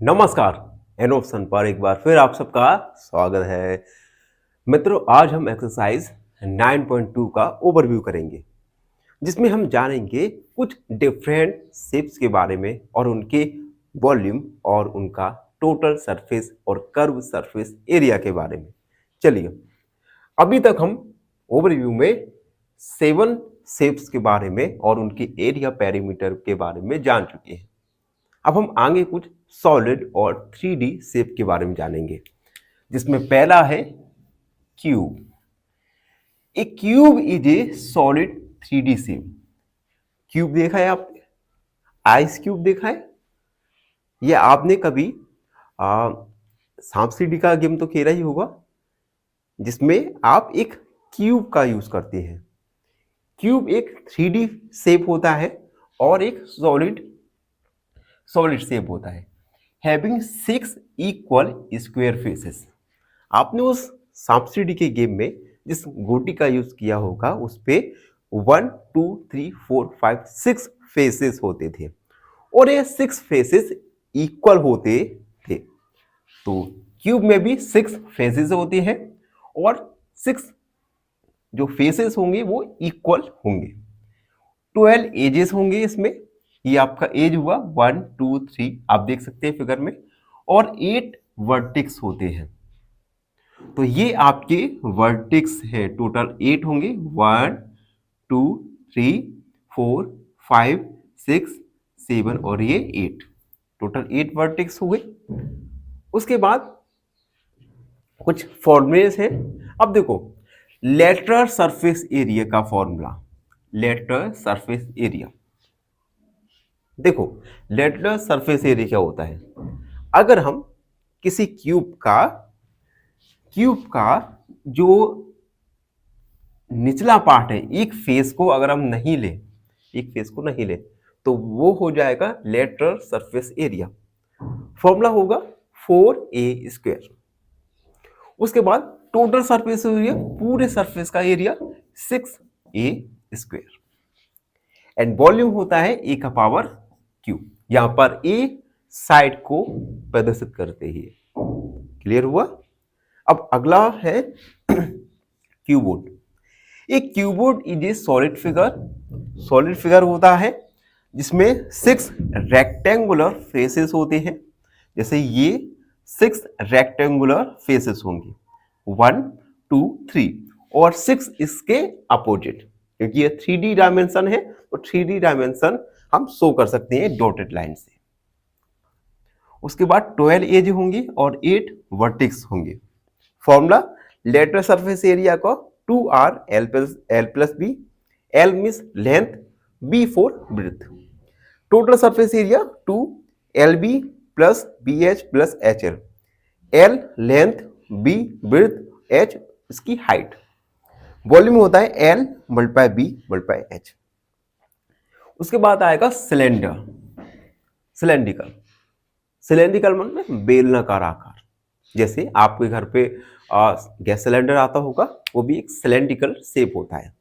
नमस्कार। An option पर एक बार फिर आप सबका स्वागत है। मित्रों, आज हम एक्सरसाइज 9.2 का ओवरव्यू करेंगे, जिसमें हम जानेंगे कुछ डिफरेंट शेप्स के बारे में और उनके वॉल्यूम और उनका टोटल सरफेस और कर्व सरफेस एरिया के बारे में। चलिए, अभी तक हम ओवरव्यू में 7 शेप्स के बारे में और उनके एरिया पेरीमीटर के बारे में जान चुके हैं। अब हम आगे कुछ सॉलिड और 3D शेप के बारे में जानेंगे, जिसमें पहला है cube. A cube is a solid 3D shape. Cube देखा है आपने? आइस क्यूब देखा है? या आपने कभी सांप सीढ़ी का गेम तो खेला ही होगा, जिसमें आप एक क्यूब का यूज करते हैं। क्यूब एक 3D शेप होता है और एक सॉलिड शेप होता है, हैविंग 6 इक्वल स्क्वायर फेसेस। आपने उस सांप सीढ़ी के गेम में जिस गोटी का यूज किया होगा, उस पे 1 2 3 4 5 6 फेसेस होते थे और ये 6 फेसेस इक्वल होते थे। तो क्यूब में भी 6 फेसेस होते हैं और 6 जो फेसेस होंगे वो इक्वल होंगे। 12 एजेस होंगे इसमें। ये आपका एज हुआ 1 2 3, आप देख सकते हैं फिगर में, और 8 वर्टेक्स होते हैं। तो ये आपके वर्टेक्स है, टोटल 8 होंगे। 1 2 3 4 5 6 7 और ये 8, टोटल 8 वर्टेक्स हो गए। उसके बाद कुछ फॉर्मूलेस हैं। अब देखो, लेटरल सरफेस एरिया का फॉर्मूला, लेटरल सरफेस एरिया। देखो, लेटरल सरफेस एरिया क्या होता है? अगर हम किसी क्यूब का जो निचला पार्ट है, एक फेस को अगर हम नहीं ले, तो वो हो जाएगा लेटरल सरफेस एरिया। फॉर्मूला होगा 4a²। उसके बाद टोटल सरफेस एरिया, पूरे सरफेस का एरिया 6a²। एंड वॉल्यूम होता है a का पावर q। यहां पर a साइड को प्रदर्शित करते ही। क्लियर हुआ? अब अगला है क्यूबोर्ड। एक cuboid is a solid figure होता है, जिसमें 6 रेक्टेंगुलर फेसेस होते हैं। जैसे ये 6 रेक्टेंगुलर फेसेस होंगे, 1 2 3, और 6 इसके अपोजिट, क्योंकि ये 3D डायमेंशन है तो 3D डायमेंशन हम शो कर सकते हैं डॉटेड लाइन से। उसके बाद 12 एज होंगी और 8 वर्टेक्स होंगे। फॉर्मूला लेटरल सरफेस एरिया को 2r l plus B. l means length, b for breadth. Total surface area 2 lb plus bh plus hl। l length, b breadth, h इसकी height. Volume होता है l multiply b multiply h। उसके बाद आएगा cylindrical मतलब बेलनाकार आकार। जैसे आपके घर पे गैस सिलेंडर आता होगा, वो भी एक सिलेंड्रिकल शेप होता है।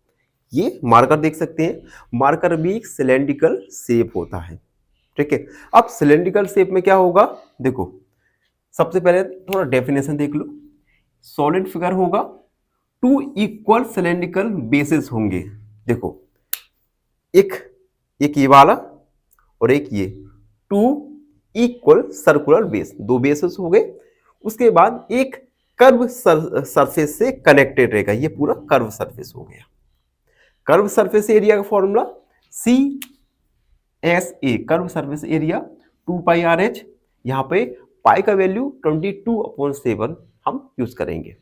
ये मार्कर देख सकते हैं, मार्कर भी एक सिलेंड्रिकल शेप होता है। ठीक है, अब सिलेंड्रिकल शेप में क्या होगा? देखो, सबसे पहले थोड़ा डेफिनेशन देख लो। सॉलिड फिगर होगा, 2 इक्वल सिलेंड्रिकल बेसेस होंगे। देखो, एक ये वाला और एक ये, 2 इक्वल सर्कुलर बेस, 2 बेसेस हो गए। उसके बाद एक कर्व सरफेस से कनेक्टेड रहेगा, ये पूरा कर्व सरफेस हो गया। कर्व सरफेस एरिया का formula CSA, curve surface area 2πRH। यहां पे पाई का वैल्यू 22/7 हम यूज करेंगे।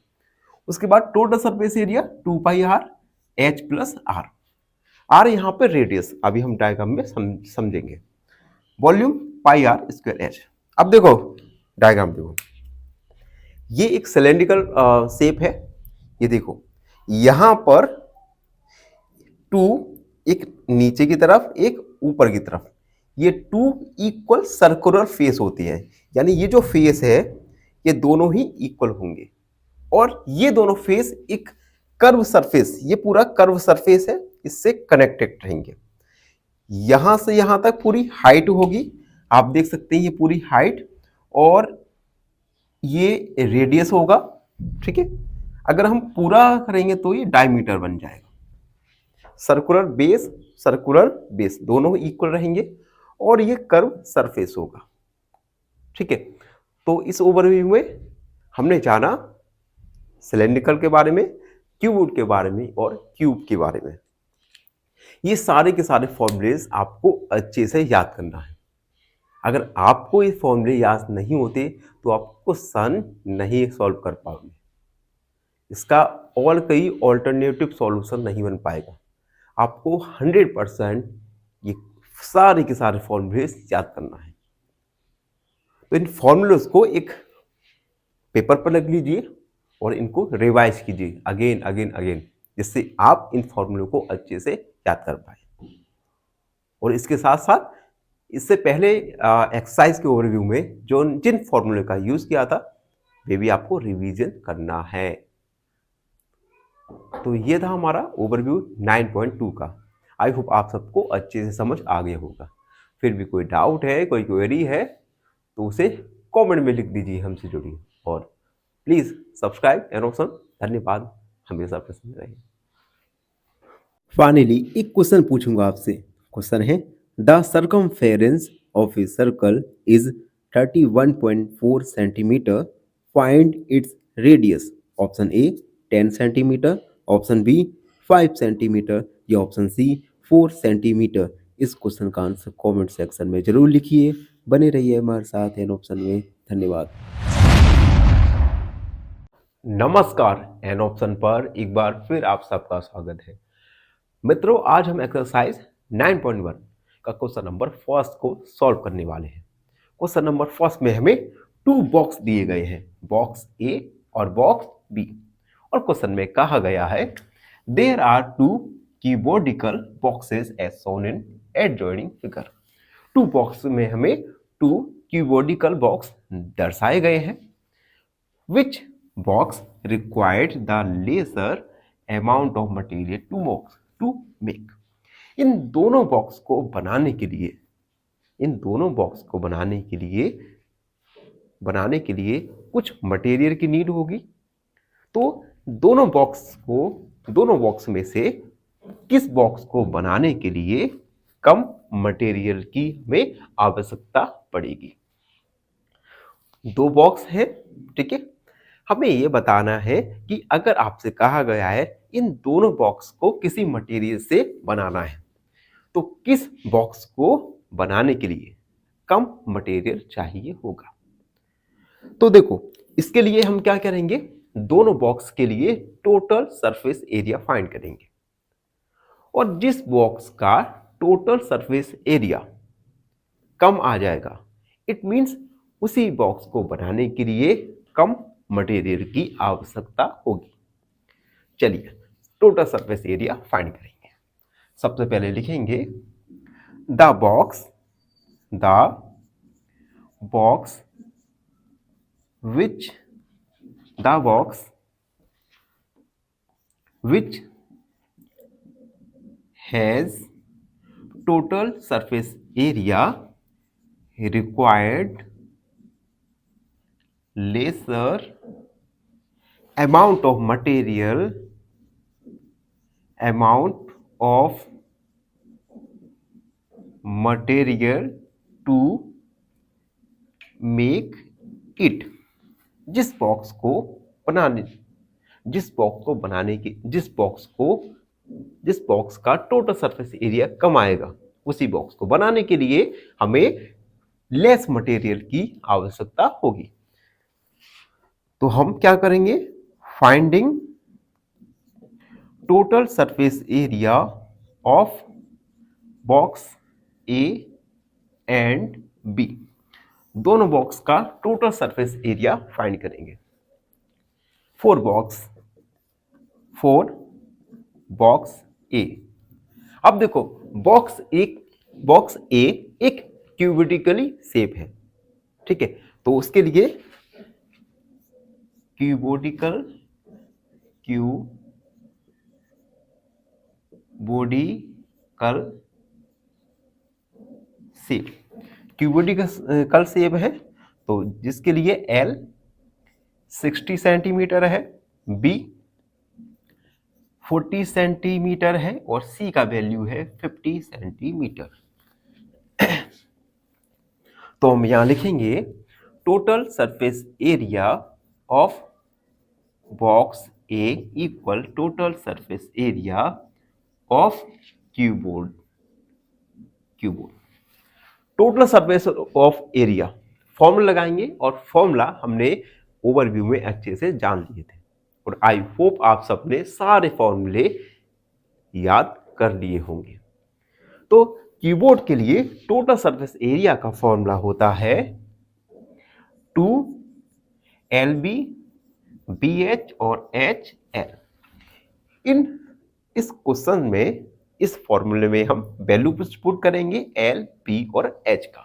उसके बाद total surface area 2πR H plus R। R यहां पे रेडियस, अभी हम डायग्राम में समझेंगे। Volume πr²H। अब देखो डायग्राम, देखो ये एक सिलेंड्रिकल शेप है। ये देखो, यहां पर 2 एक नीचे की तरफ, एक ऊपर की तरफ, ये 2 इक्वल सर्कुलर फेस होती है। यानी ये जो फेस है, ये दोनों ही इक्वल होंगे और ये दोनों फेस एक कर्व सरफेस, ये पूरा कर्व सरफेस है, इससे कनेक्टेड रहेंगे। यहां से यहां तक पूरी हाइट होगी, आप देख सकते हैं ये पूरी हाइट, और ये रेडियस होगा, ठीक है। अगर हम पूरा करेंगे तो ये डायमीटर बन जाएगा। सर्कुलर बेस दोनों इक्वल रहेंगे और ये कर्व सरफेस होगा, ठीक है। तो इस ओवरव्यू में हमने जाना सिलेंड्रिकल के बारे में, क्यूबॉइड के बारे में और क्यूब के बारे में। ये सारे के सारे फॉर्मूलेज आपको अच्छे से याद करना है। अगर आपको ये फॉर्मूले याद नहीं होते तो आप क्वेश्चन नहीं सॉल्व कर पाओगे, इसका और कई ऑल्टरनेटिव सॉल्यूशन नहीं बन पाएगा। आपको 100% ये सारे के सारे फॉर्मूलेज याद करना है। तो इन फॉर्मूलेज को एक पेपर पर लिख लीजिए और इनको रिवाइज कीजिए अगेन अगेन अगेन, जिससे आप इन फॉर्मूलों को अच्छे से याद कर पाए। और इसके साथ साथ इससे पहले एक्सरसाइज के ओवरव्यू में जो जिन फॉर्मूले का यूज किया था वे भी आपको रिवीजन करना है। तो ये था हमारा ओवरव्यू 9.2 का। आई होप आप सबको अच्छे से समझ आ गया होगा। फिर भी कोई डाउट है, कोई क्वेरी है तो उसे कमेंट में लिख दीजिए, हमसे जुड़िए और प्लीज सब्सक्राइब एंड ऑप्शन। धन्यवाद, हमेशा प्रसन्न रहिए। फाइनली एक क्वेश्चन पूछूंगा आपसे। क्वेश्चन है the circumference of a circle is 31.4 centimetre, find its radius. Option A 10 centimetre, option B 5 centimetre या ऑप्शन सी 4 सेंटीमीटर। इस क्वेश्चन का आंसर कमेंट सेक्शन में जरूर लिखिए। बने रहिए हमारे साथ एन ऑप्शन में। धन्यवाद। नमस्कार, एन ऑप्शन पर एक बार फिर आप सबका स्वागत है। मित्रों, आज हम एक्सरसाइज 9.1 का क्वेश्चन नंबर फर्स्ट को सॉल्व करने वाले हैं। क्वेश्चन नंबर फर्स्ट में हमें 2 बॉक्स दिए गए हैं, बॉक्स ए और बॉक्स बी। और क्वेश्चन में कहा गया है there are 2 cuboidal boxes as shown in adjoining figure. 2 box में हमें 2 क्यूबोडिकल बॉक्स दर्शाए गए हैं। Which box required the lesser amount of material to make. इन दोनों बॉक्स को बनाने के लिए कुछ मटेरियल की नीड होगी। तो दोनों बॉक्स में से किस बॉक्स को बनाने के लिए कम मटेरियल की हमें आवश्यकता पड़ेगी। 2 बॉक्स है, ठीक है। हमें यह बताना है कि अगर आपसे कहा गया है इन दोनों बॉक्स को किसी मटेरियल से बनाना है तो किस बॉक्स को बनाने के लिए कम मटेरियल चाहिए होगा। तो देखो, इसके लिए हम क्या करेंगे, दोनों बॉक्स के लिए टोटल सरफेस एरिया फाइंड करेंगे और जिस बॉक्स का टोटल सरफेस एरिया कम आ जाएगा, इट मींस उसी बॉक्स को बनाने के लिए कम मटेरियल की आवश्यकता होगी। चलिए टोटल सरफेस एरिया फाइंड करेंगे। सबसे पहले लिखेंगे the box which has total surface area required lesser amount of material to make it। जिस बॉक्स का टोटल सरफेस एरिया कम आएगा उसी बॉक्स को बनाने के लिए हमें लेस मटेरियल की आवश्यकता होगी। तो हम क्या करेंगे, finding total surface area of box A and B. दोनों बॉक्स का टोटल सरफेस एरिया फाइंड करेंगे। 4 बॉक्स ए। अब देखो, बॉक्स ए एक क्यूबिकली शेप है, ठीक है। तो उसके लिए क्यूबोडिकल शेप है, तो जिसके लिए L 60 सेंटीमीटर है, B 40 सेंटीमीटर है और C का वैल्यू है 50 सेंटीमीटर। तो हम यहां लिखेंगे total surface area of box A equal total surface area of cuboid. Total surface of area formula लगाएंगे और फॉर्मूला हमने ओवरव्यू में अच्छे से जान लिए थे और आई होप आप सबने सारे फॉर्मूले याद कर लिए होंगे। तो कीबोर्ड के लिए टोटल सरफेस एरिया का फॉर्मूला होता है 2LB BH और HL। इस क्वेश्चन में इस फॉर्मूले में हम वैल्यू पुट करेंगे L, B और H का।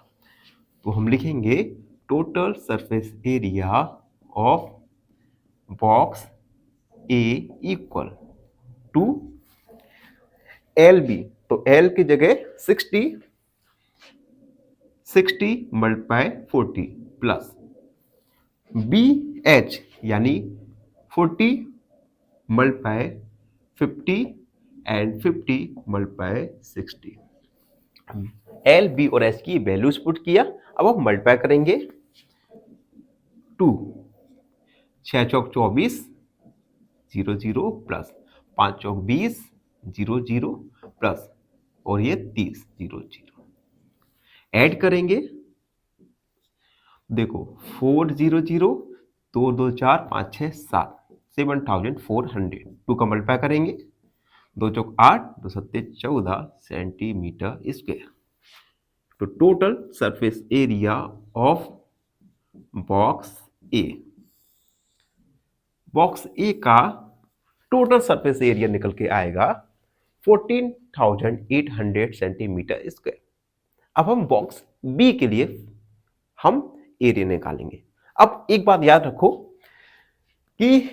तो हम लिखेंगे total surface area of box A equal to LB, तो L की जगह 60 मल्टीप्लाई 40 प्लस BH यानी 40 multiply 50 and 50 multiply 60। L, B और H की वैल्यूज पुट किया। अब हम मल्टीप्लाई करेंगे 2 6 चौक 24 0 0 प्लस 5 चौक 20 0 0 प्लस और ये 30 0 0 ऐड करेंगे। देखो 4 0 0 2 2 4 5 6 7 7400। 2 का मल्टीप्लाई करेंगे 2 चौक 8 2 सत्ते 14 सेंटीमीटर स्क्वायर। तो total surface area of box A का टोटल सरफेस एरिया निकल के आएगा 14,800 सेंटीमीटर स्क्वायर। अब हम बॉक्स बी के लिए हम एरिया निकालेंगे। अब एक बात याद रखो कि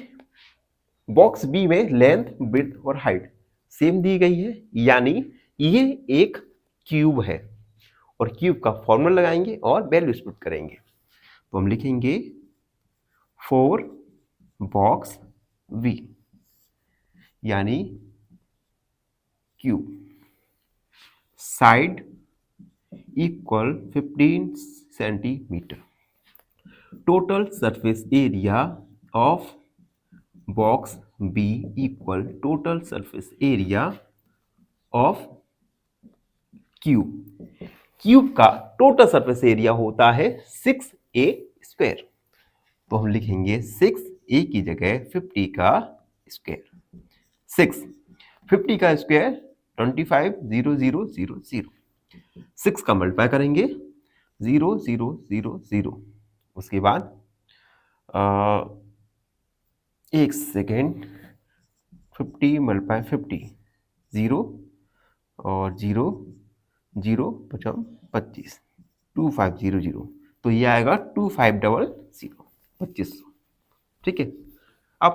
बॉक्स बी में लेंथ, विड्थ और हाइट सेम दी गई है, यानी ये एक क्यूब है और क्यूब का फॉर्मूला लगाएंगे और वैल्यू पुट करेंगे। तो हम लिखेंगे 4 बॉक्स V यानी cube, side equal 15 centimetre. Total surface area of box B equal total surface area of cube का टोटल सरफेस एरिया होता है 6A स्क्वायर। तो हम लिखेंगे 6A की जगह 50 का स्क्वायर। 50 का स्क्वायर 25 0 0 0 0। 6 का मल्टीप्लाई करेंगे 0 0 0 0। उसके बाद एक सेकेंड 50 मल्टीप्लाई 50 0 और 0 0 पचम 25 2500। तो ये आएगा 2500 2500। ठीक है। अब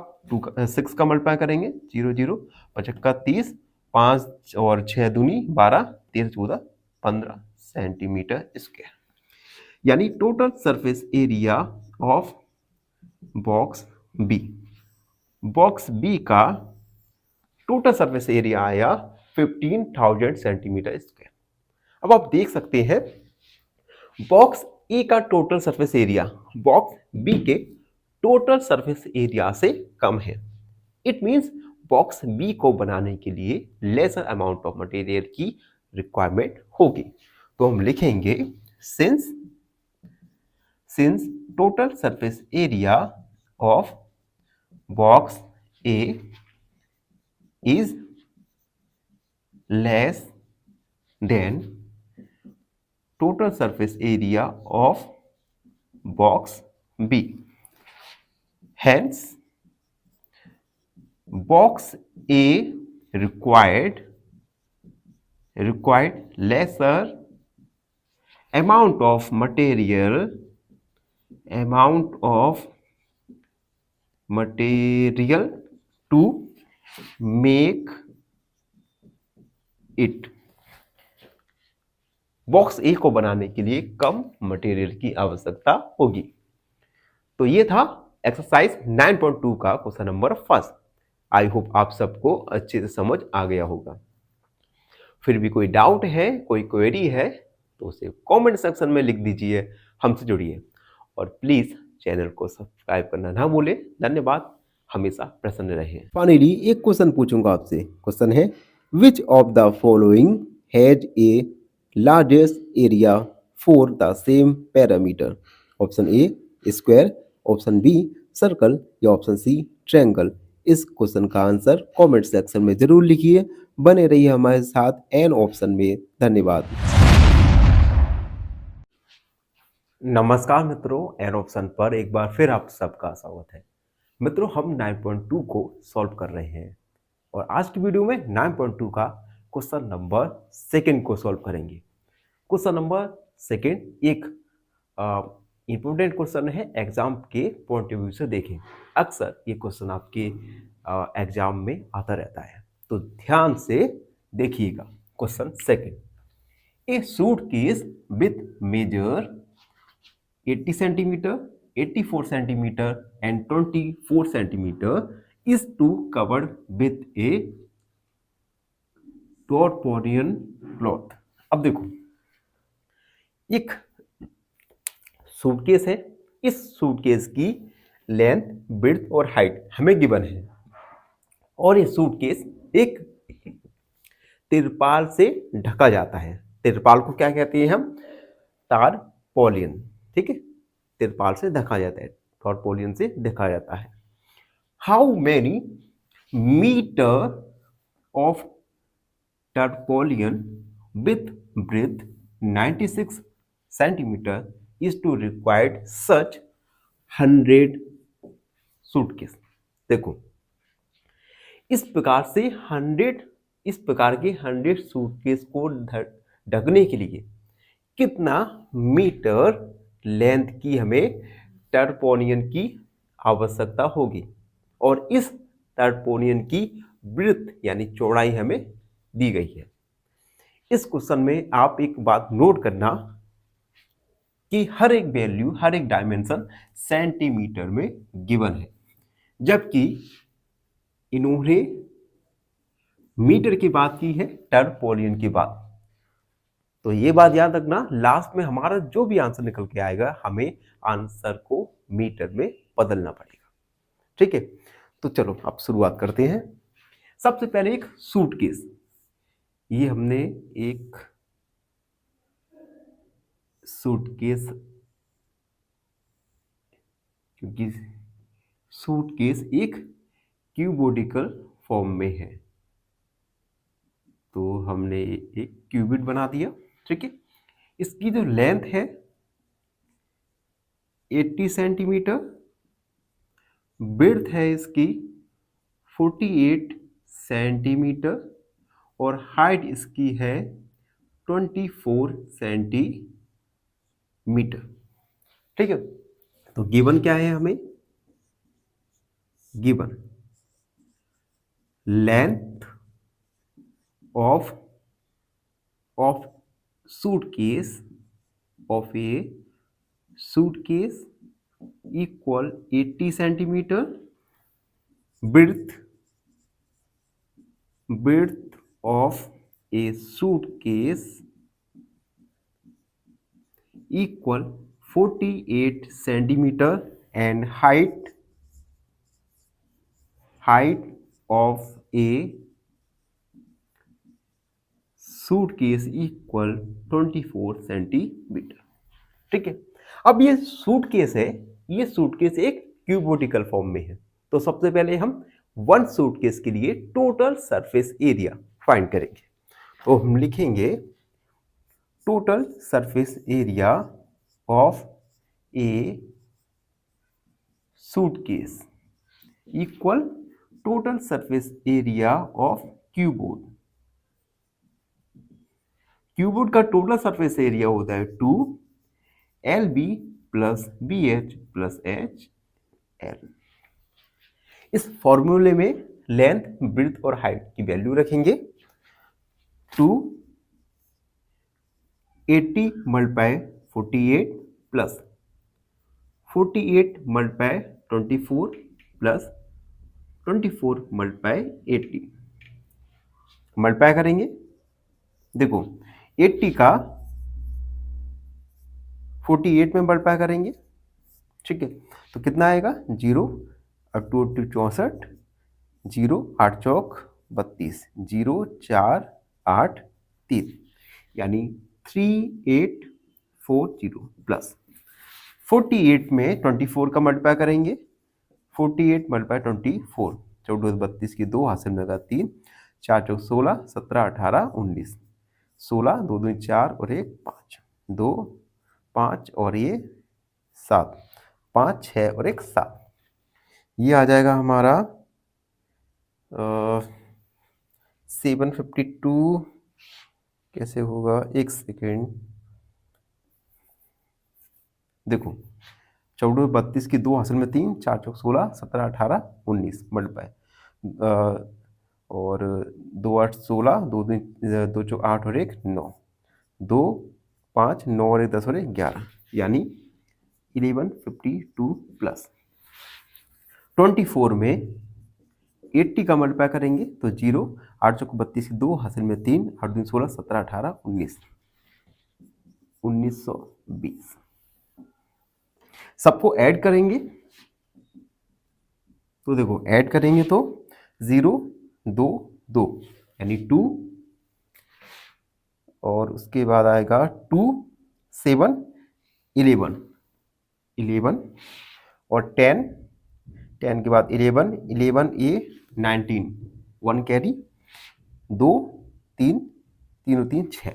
6 का मल्टीप्लाई करेंगे 0 0 55 30 5 और 6 दूनी 12 13 14 15 सेंटीमीटर स्क्वायर। यानी total surface area of box B का टोटल सरफेस एरिया आया 15,000 सेंटीमीटर स्क्वायर। अब आप देख सकते हैं बॉक्स ए का total surface area box B के टोटल सरफेस एरिया से कम है। इट मींस बॉक्स बी को बनाने के लिए लेसर अमाउंट ऑफ मटेरियल की रिक्वायरमेंट होगी। तो हम लिखेंगे since total surface area of box A is less than total surface area of box B. Hence, box A required lesser amount of material to make it box A को बनाने के लिए कम material की आवश्यकता होगी। तो ये था एक्सरसाइज 9.2 का question number first. I hope आप सबको अच्छे से समझ आ गया होगा। फिर भी कोई डाउट है, कोई क्वेरी है तो उसे कमेंट सेक्शन में लिख दीजिए, हमसे जुड़िए और प्लीज चैनल को सब्सक्राइब करना ना भूलें। धन्यवाद, हमेशा प्रसन्न रहें। फाइनली एक क्वेश्चन पूछूंगा आपसे। क्वेश्चन है, which of the following has a largest area for the same parameter? Option A square, option B circle या ऑप्शन सी ट्रायंगल। इस क्वेश्चन का आंसर कमेंट सेक्शन में जरूर लिखिए। बने रहिए हमारे साथ एन ऑप्शन में। धन्यवाद। नमस्कार मित्रों, एन ऑप्शन पर एक बार फिर आप सबका स्वागत है। मित्रों, हम 9.2 को सॉल्व कर रहे हैं और आज की वीडियो में 9.2 का क्वेश्चन नंबर सेकंड को सॉल्व करेंगे। क्वेश्चन नंबर सेकंड एक इंपॉर्टेंट क्वेश्चन है, एग्जाम के पॉइंट ऑफ व्यू से देखें। अक्सर ये क्वेश्चन आपके एग्जाम में आता रहता है, तो ध्यान से देखिएगा। Question second, a suitcase with measure 80 centimeter, 84 centimeter and 24 centimeter is to covered with a tarpaulin cloth। अब देखो, एक सूटकेस है, इस सूटकेस की लेंथ, विड्थ और हाइट हमें गिवन है और ये सूटकेस एक तिरपाल से ढका जाता है। तिरपाल को क्या कहते हैं हम? टारपोलिन। ठीक है, तिरपाल से ढका जाता है, टारपोलिन से ढका जाता है। How many metre of tarpaulin with breadth 96 centimetre is to required such 100 suitcase. देखो, इस प्रकार के 100 सूटकेस को ढकने के लिए कितना मीटर लेंथ की हमें टारपोलिन की आवश्यकता होगी और इस टारपोलिन की ब्रेथ यानी चौड़ाई हमें दी गई है। इस क्वेश्चन में आप एक बात नोट करना कि हर एक वैल्यू, हर एक डायमेंशन सेंटीमीटर में गिवन है, जबकि इन्होंने मीटर की बात की है, टारपोलिन की बात। तो ये बात याद रखना, लास्ट में हमारा जो भी आंसर निकल के आएगा हमें आंसर को मीटर में बदलना पड़ेगा। ठीक है, तो चलो अब शुरुआत करते हैं। सबसे पहले एक सूटकेस, ये हमने एक सूटकेस, क्योंकि सूटकेस एक क्यूबोडिकल फॉर्म में है तो हमने एक क्यूबिट बना दिया। ठीक है, इसकी जो लेंथ है 80 सेंटीमीटर, विड्थ है इसकी 48 सेंटीमीटर और हाइट इसकी है 24 सेंटीमीटर। ठीक है, तो गिवन क्या है हमें? Given length of suitcase of A suitcase equal 80 centimetre, width of a suitcase equal 48 centimeter and height of a suitcase equal 24 centimetre. ठीक है, अब ये सूटकेस है, ये सूटकेस एक क्यूबोटिकल फॉर्म में है, तो सबसे पहले हम वन सूटकेस के लिए टोटल सरफेस एरिया फाइंड करेंगे। तो हम लिखेंगे total surface area of A suitcase equal total surface area of cuboid. Cuboid का टोटल सरफेस एरिया होता है 2LB plus BH plus HL। इस फॉर्मूले में लेंथ, ब्रेड्थ और हाइट की वैल्यू रखेंगे। 80 multiply 48 plus 48 multiply 24 plus 24 multiply 80 multiply करेंगे। देखो 80 का 48 में मल्टीप्लाई करेंगे, ठीक है, तो कितना आएगा 0 और 2 64, 0 8 चौक 32, 0 4 8 3, यानी 3840 प्लस 48 में 24 का मल्टीप्लाई करेंगे, 48 मल्टीप्लाई 24, 14 32 की 2 हासिल में 3, 4 चौक 16, 17 18 19, 16 2 2 4 और 1 5, 2 5 और ये 7, 5 6 और 1 7, ये आ जाएगा हमारा 752। कैसे होगा, एक सेकेंड। देखो 14 32 की 2 हासिल में 3, 4 चौक 16, 17 18 19 मल्टीप्लाई और 2 8 16, 2 चौक 8 और 1 9, 2 5 9 और 1 10 और 1 11, यानी 1152 प्लस 24 में 80 का मल्टीप्लाई करेंगे तो 0 8 चौक 32 की 2 हासिल में 3, 8 2 16, 17 18 19, 1920। सबको ऐड करेंगे तो देखो ऐड करेंगे तो 0 2 2 यानी 2, और उसके बाद आएगा 2 7 11 11 और 10 10 के बाद 11 11 ए 19 1 कैरी 2 3 3 और 3 6,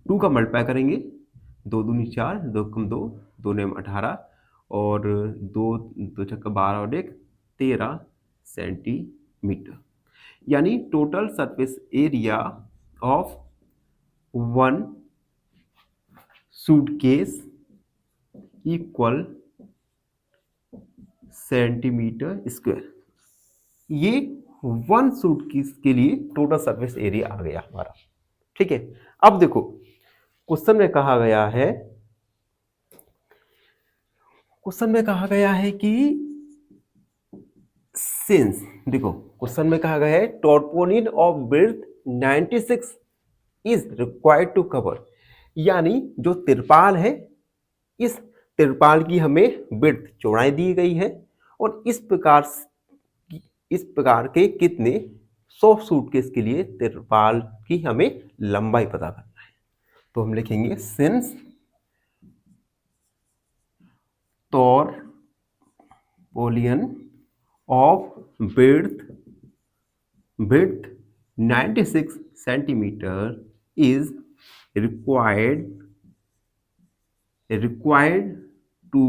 2 का मल्टीप्लाई करेंगे 2 दूनी 4 2 कम 2 2 नेम 18 और 2 2 छक्का 12 और 1 13 सेंटीमीटर, यानी total surface area of 1 suitcase equal centimetre square. ये 1 सूटकेस के लिए टोटल सरफेस एरिया आ गया हमारा, ठीक है। अब देखो क्वेश्चन में कहा गया है कि सिंस, देखो क्वेश्चन में कहा गया है tarpaulin of breadth 96 is required to cover, यानी जो तिरपाल है इस तिरपाल की हमें ब्रेड्थ चौड़ाई दी गई है और इस प्रकार के कितने 100 सूटकेस के लिए तिरपाल की हमें लंबाई पता करना है। तो हम लिखेंगे since tarpaulin of breadth 96 centimetre is required to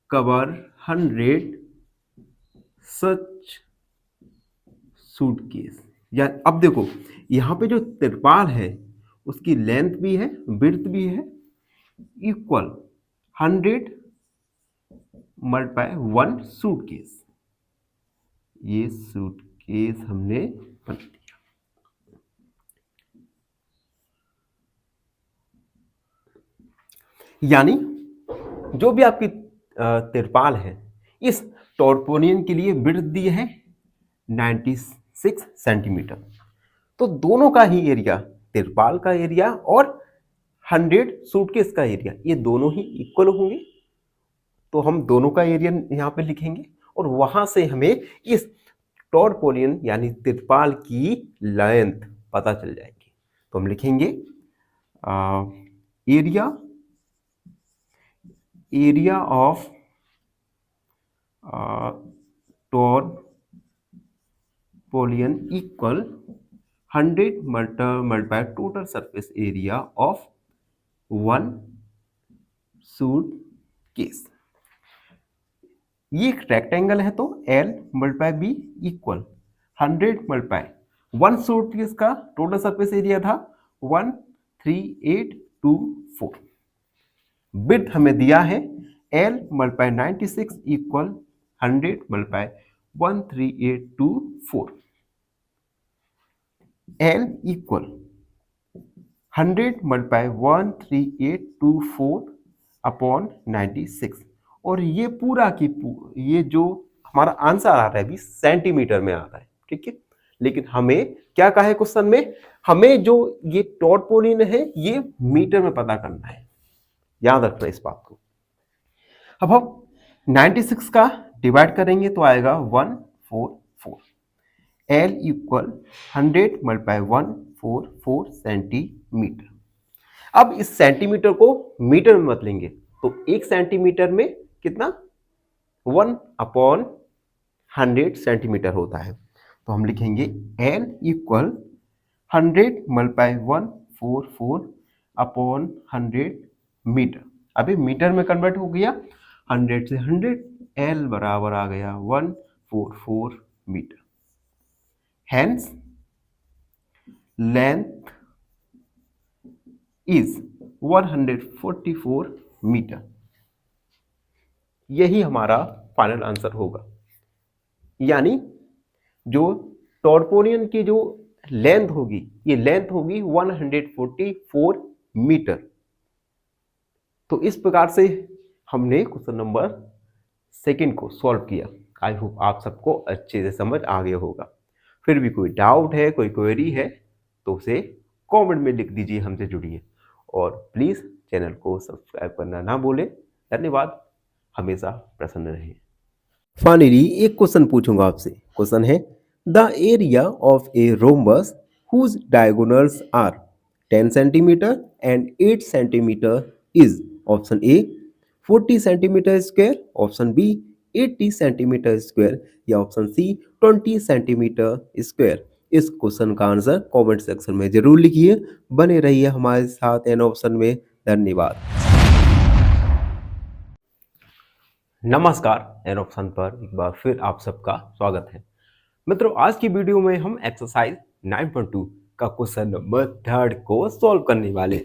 cover 100 such suitcase. या अब देखो यहाँ पे जो तिरपाल है उसकी लेंथ भी है विड्थ भी है इक्वल 100 मल्टीप्लाई 1 सूटकेस, ये सूटकेस हमने बना दिया। यानी जो भी आपकी तिरपाल है इस टॉर्पोनियन के लिए विड्थ दी है 96 सेंटीमीटर, तो दोनों का ही एरिया, तिरपाल का एरिया और 100 सूटकेस का एरिया, ये दोनों ही इक्वल होंगे। तो हम दोनों का एरिया यहाँ पे लिखेंगे और वहां से हमें इस टॉर्पोलियन यानी तिरपाल की लेंथ पता चल जाएगी। तो हम लिखेंगे area of tarpaulin equal 100 multiply total surface area of 1 suitcase. ये एक रेक्टेंगल है तो L multiply B equal 100 multiply 1 suitcase का टोटल सरफेस एरिया था 13824। विड्थ हमें दिया है L multiply 96 equal 100 multiply 13824। L equal 100 multiply 13824 upon 96, और ये पूरा की ये जो हमारा आंसर आ रहा है अभी सेंटीमीटर में आ रहा है, ठीक है। लेकिन हमें क्या कहा है क्वेश्चन में, हमें जो ये टॉरपोलिन है ये मीटर में पता करना है, याद रखना इस बात को। अब हम 96 का डिवाइड करेंगे तो आएगा 144, L इक्वल 100 मल्टीप्लाई 144 सेंटीमीटर। अब इस सेंटीमीटर को मीटर में बदलेंगे तो 1 सेंटीमीटर में कितना 1 अपॉन 100 सेंटीमीटर होता है। तो हम लिखेंगे L equal 100 multiply 144 upon 100 metre. अभी मीटर में कन्वर्ट हो गया, 100 से 100, L बराबर आ गया 144 metre. Hence length is 144 metre. यही हमारा फाइनल आंसर होगा। यानी जो टॉरपोलिन की जो लेंथ होगी, ये लेंथ होगी 144 मीटर। तो इस प्रकार से हमने क्वेश्चन नंबर 2 को सॉल्व किया। आई होप आप सबको अच्छे से समझ आ गया होगा। फिर भी कोई डाउट है, कोई क्वेरी है तो उसे कमेंट में लिख दीजिए, हमसे जुड़िए और प्लीज़ चैनल को सब्सक्राइब करना ना भूलें। धन्यवाद, हमेशा प्रसन्न रहें। फाइनली एक क्वेश्चन पूछूंगा आपसे। क्वेश्चन है the area of a rhombus whose diagonals are 10 centimetre and 8 centimetre is option A 40 centimetre square, option B 80 centimetre square या ऑप्शन सी 20 सेंटीमीटर स्क्वायर। इस क्वेश्चन का आंसर कमेंट सेक्शन में जरूर लिखिए। बने रहिए हमारे साथ एन ऑप्शन में। धन्यवाद। नमस्कार, एन ऑप्शन पर एक बार फिर आप सबका स्वागत है। मित्रों, आज की वीडियो में हम एक्सरसाइज 9.2 का क्वेश्चन नंबर 3 को सॉल्व करने वाले।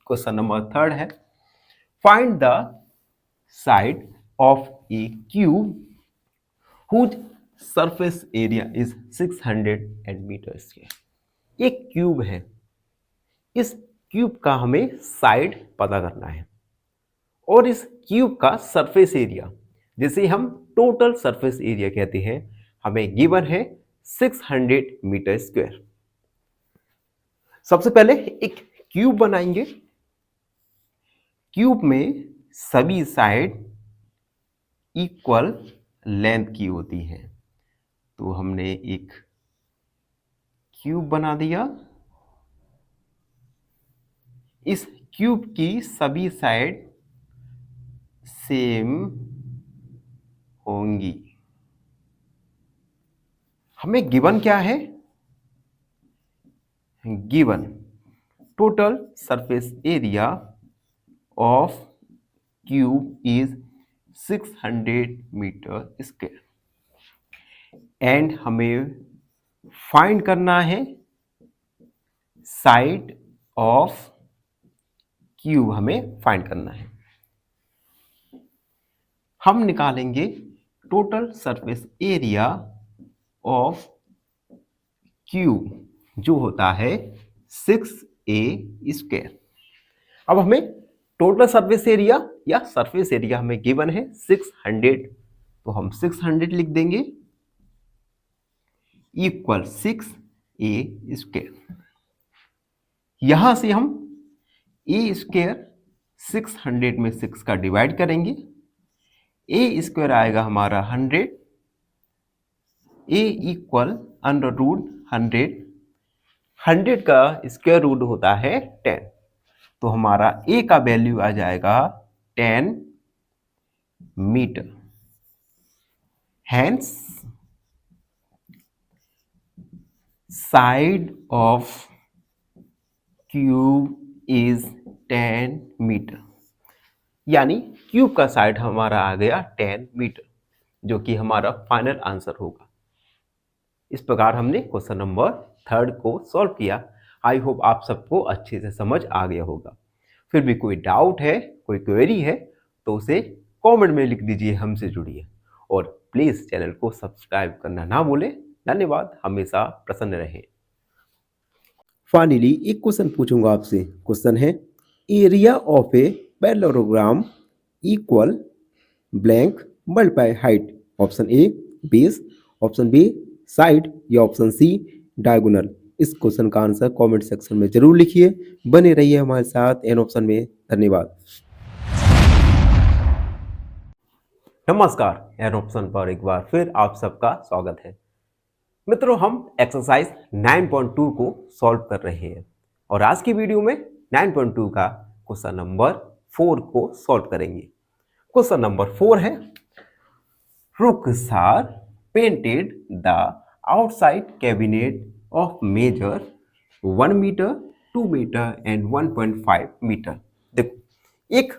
क्वेश्चन नंबर 3 है find the side of a cube whose surface area is 600 metre square. एक क्यूब है, इस क्यूब का हमें साइड पता करना है और इस क्यूब का सरफेस एरिया, जिसे हम टोटल सरफेस एरिया कहते हैं, हमें गिवन है 600 मीटर स्क्वायर। सबसे पहले एक क्यूब बनाएंगे। क्यूब में सभी साइड इक्वल लेंथ की होती है, तो हमने एक क्यूब बना दिया। इस क्यूब की सभी साइड सेम होंगी। हमें गिवन क्या है? Given total surface area of cube is 600 metre square and हमें फाइंड करना है साइड ऑफ क्यूब, हमें फाइंड करना है। हम निकालेंगे total surface area of cube जो होता है 6a स्क्वायर। अब हमें टोटल सरफेस एरिया या सरफेस एरिया हमें गिवन है 600, तो हम 600 लिख देंगे इक्वल 6a स्क्वायर। यहां से हम a स्क्वायर 600 में 6 का डिवाइड करेंगे, a स्क्वायर आएगा हमारा 100, a इक्वल अंडर रूट 100, 100 का स्क्वायर रूट होता है 10, तो हमारा a का वैल्यू आ जाएगा 10 metre. Hence side of cube is 10 metre, यानी क्यूब का साइड हमारा आ गया 10 मीटर, जो कि हमारा फाइनल आंसर होगा। इस प्रकार हमने क्वेश्चन नंबर 3 को सॉल्व किया। आई होप आप सबको अच्छे से समझ आ गया होगा। फिर भी कोई डाउट है, कोई क्वेरी है तो उसे कमेंट में लिख दीजिए, हमसे जुड़िए और प्लीज़ चैनल को सब्सक्राइब करना ना भूलें। धन्यवाद, हमेशा प्रसन्न रहें। फाइनली एक क्वेश्चन पूछूंगा आपसे। क्वेश्चन है area of a parallelogram equal blank multiply height. Option A base, option B side या ऑप्शन सी डायगोनल। इस क्वेश्चन का आंसर कमेंट सेक्शन में जरूर लिखिए। बने रहिए हमारे साथ एन ऑप्शन में। धन्यवाद। नमस्कार, एन ऑप्शन पर एक बार फिर आप सबका स्वागत है। मित्रों, हम एक्सरसाइज 9.2 को सॉल्व कर रहे हैं और आज की वीडियो में 9.2 का क्वेश्चन नंबर 4 को सॉल्व करेंगे। क्वेश्चन नंबर 4 है, Rukhsar painted the outside cabinet of measure 1 metre, 2 metre and 1.5 metre. देखो, एक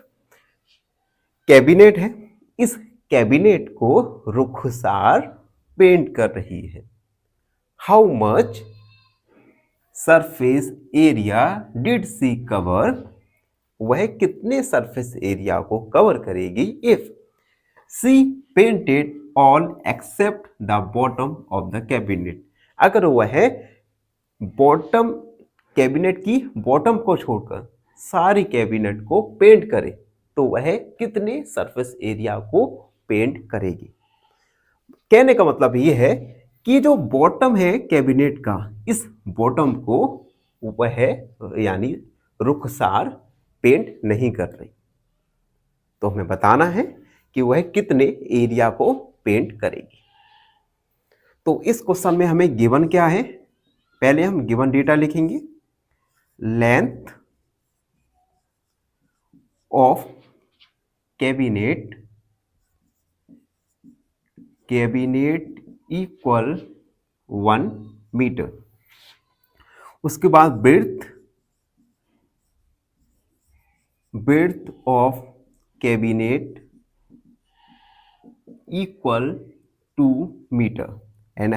कैबिनेट है, इस कैबिनेट को रुखसार पेंट कर रही है। How much surface area did she cover? वह कितने सरफेस एरिया को कवर करेगी if she painted all except the bottom of the cabinet. अगर वह बॉटम कैबिनेट की बॉटम को छोड़कर सारी कैबिनेट को पेंट करे तो वह कितने सरफेस एरिया को पेंट करेगी। कहने का मतलब यह है कि जो बॉटम है कैबिनेट का, इस बॉटम को वह यानी रुखसार पेंट नहीं कर रही, तो हमें बताना है कि वह कितने एरिया को पेंट करेगी। तो इस क्वेश्चन में हमें गिवन क्या है, पहले हम गिवन डेटा लिखेंगे। Length of cabinet equal 1 metre. उसके बाद breadth of cabinet equal 2 metre and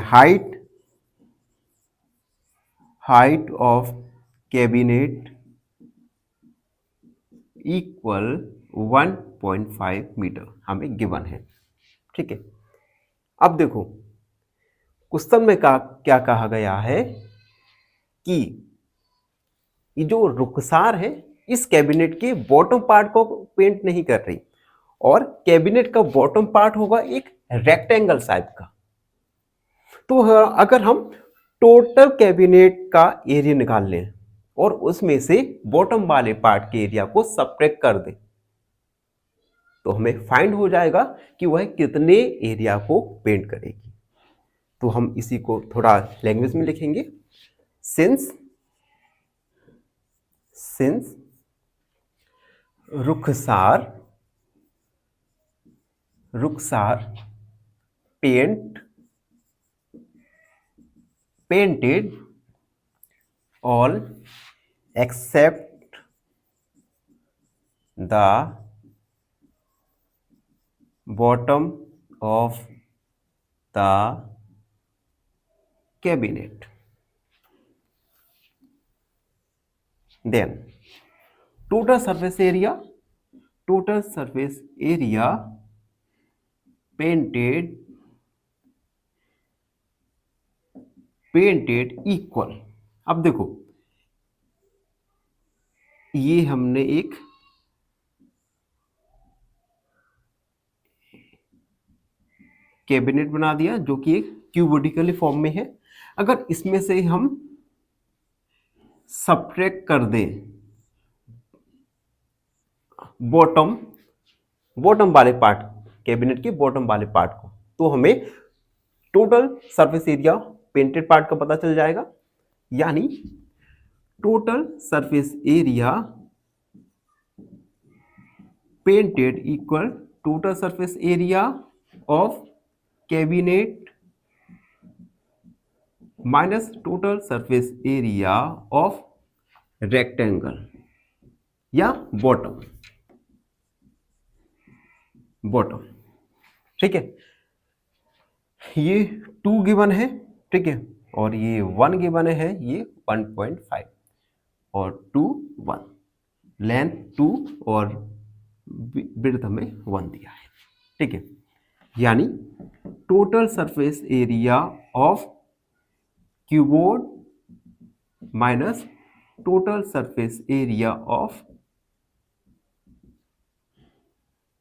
height of cabinet equal 1.5 metre हमें गिवन है। ठीक है, अब देखो क्वेश्चन में क्या कहा गया है कि ये जो रुखसार है इस कैबिनेट के बॉटम पार्ट को पेंट नहीं कर रही, और कैबिनेट का बॉटम पार्ट होगा एक रेक्टेंगल शेप का। तो अगर हम टोटल कैबिनेट का एरिया निकाल लें और उसमें से बॉटम वाले पार्ट के एरिया को सब्ट्रैक्ट कर दें तो हमें फाइंड हो जाएगा कि वह कितने एरिया को पेंट करेगी। तो हम इसी को थोड़ा लैंग्वेज में लिखेंगे। Since Rukhsar painted all except the bottom of the cabinet, then total surface area painted equal। अब देखो ये हमने एक कैबिनेट बना दिया जो कि एक क्यूबोडिकल फॉर्म में है। अगर इसमें से हम सब्ट्रैक्ट कर दें बॉटम वाले पार्ट, कैबिनेट के बॉटम वाले पार्ट को, तो हमें total surface area painted part का पता चल जाएगा। यानी total surface area painted equal total surface area of cabinet minus total surface area of rectangle या बॉटम। ठीक है, ये 2 गिवन है, ठीक है, और ये 1 गिवन है, ये 1.5 और 2 1, लेंथ 2 और विड्थ हमें 1 दिया है। ठीक है, यानी total surface area of cuboid minus total surface area of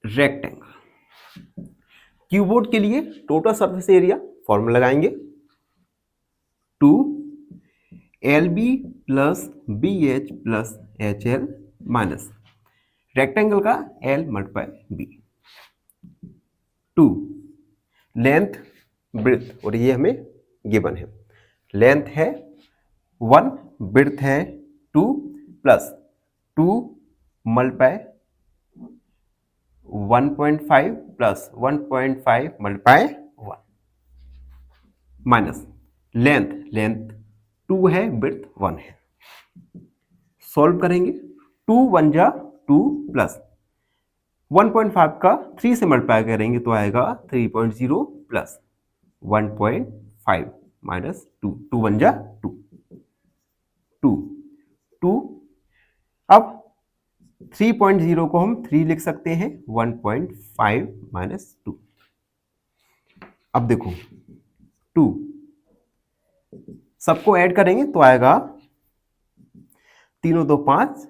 rectangle. Cuboid के लिए टोटल सरफेस एरिया फॉर्मूला लगाएंगे 2LB plus BH plus HL minus rectangle का L multiply B। 2 length breadth, और ये हमें गिवन है। लेंथ है 1, ब्रेड्थ है 2 plus 2 multiply 1.5 plus 1.5 multiply 1 minus length 2 है, ब्रेड्थ 1 है। सॉल्व करेंगे 2 1 जा 2 प्लस 1.5 का 3 से मल्टीप्लाई करेंगे तो आएगा 3.0 प्लस 1.5 माइनस 2, 2 1 जा 2 2 2। अब 3.0 को हम 3 लिख सकते हैं, 1.5 माइनस 2। अब देखो 2 सबको ऐड करेंगे तो आएगा 3 2 5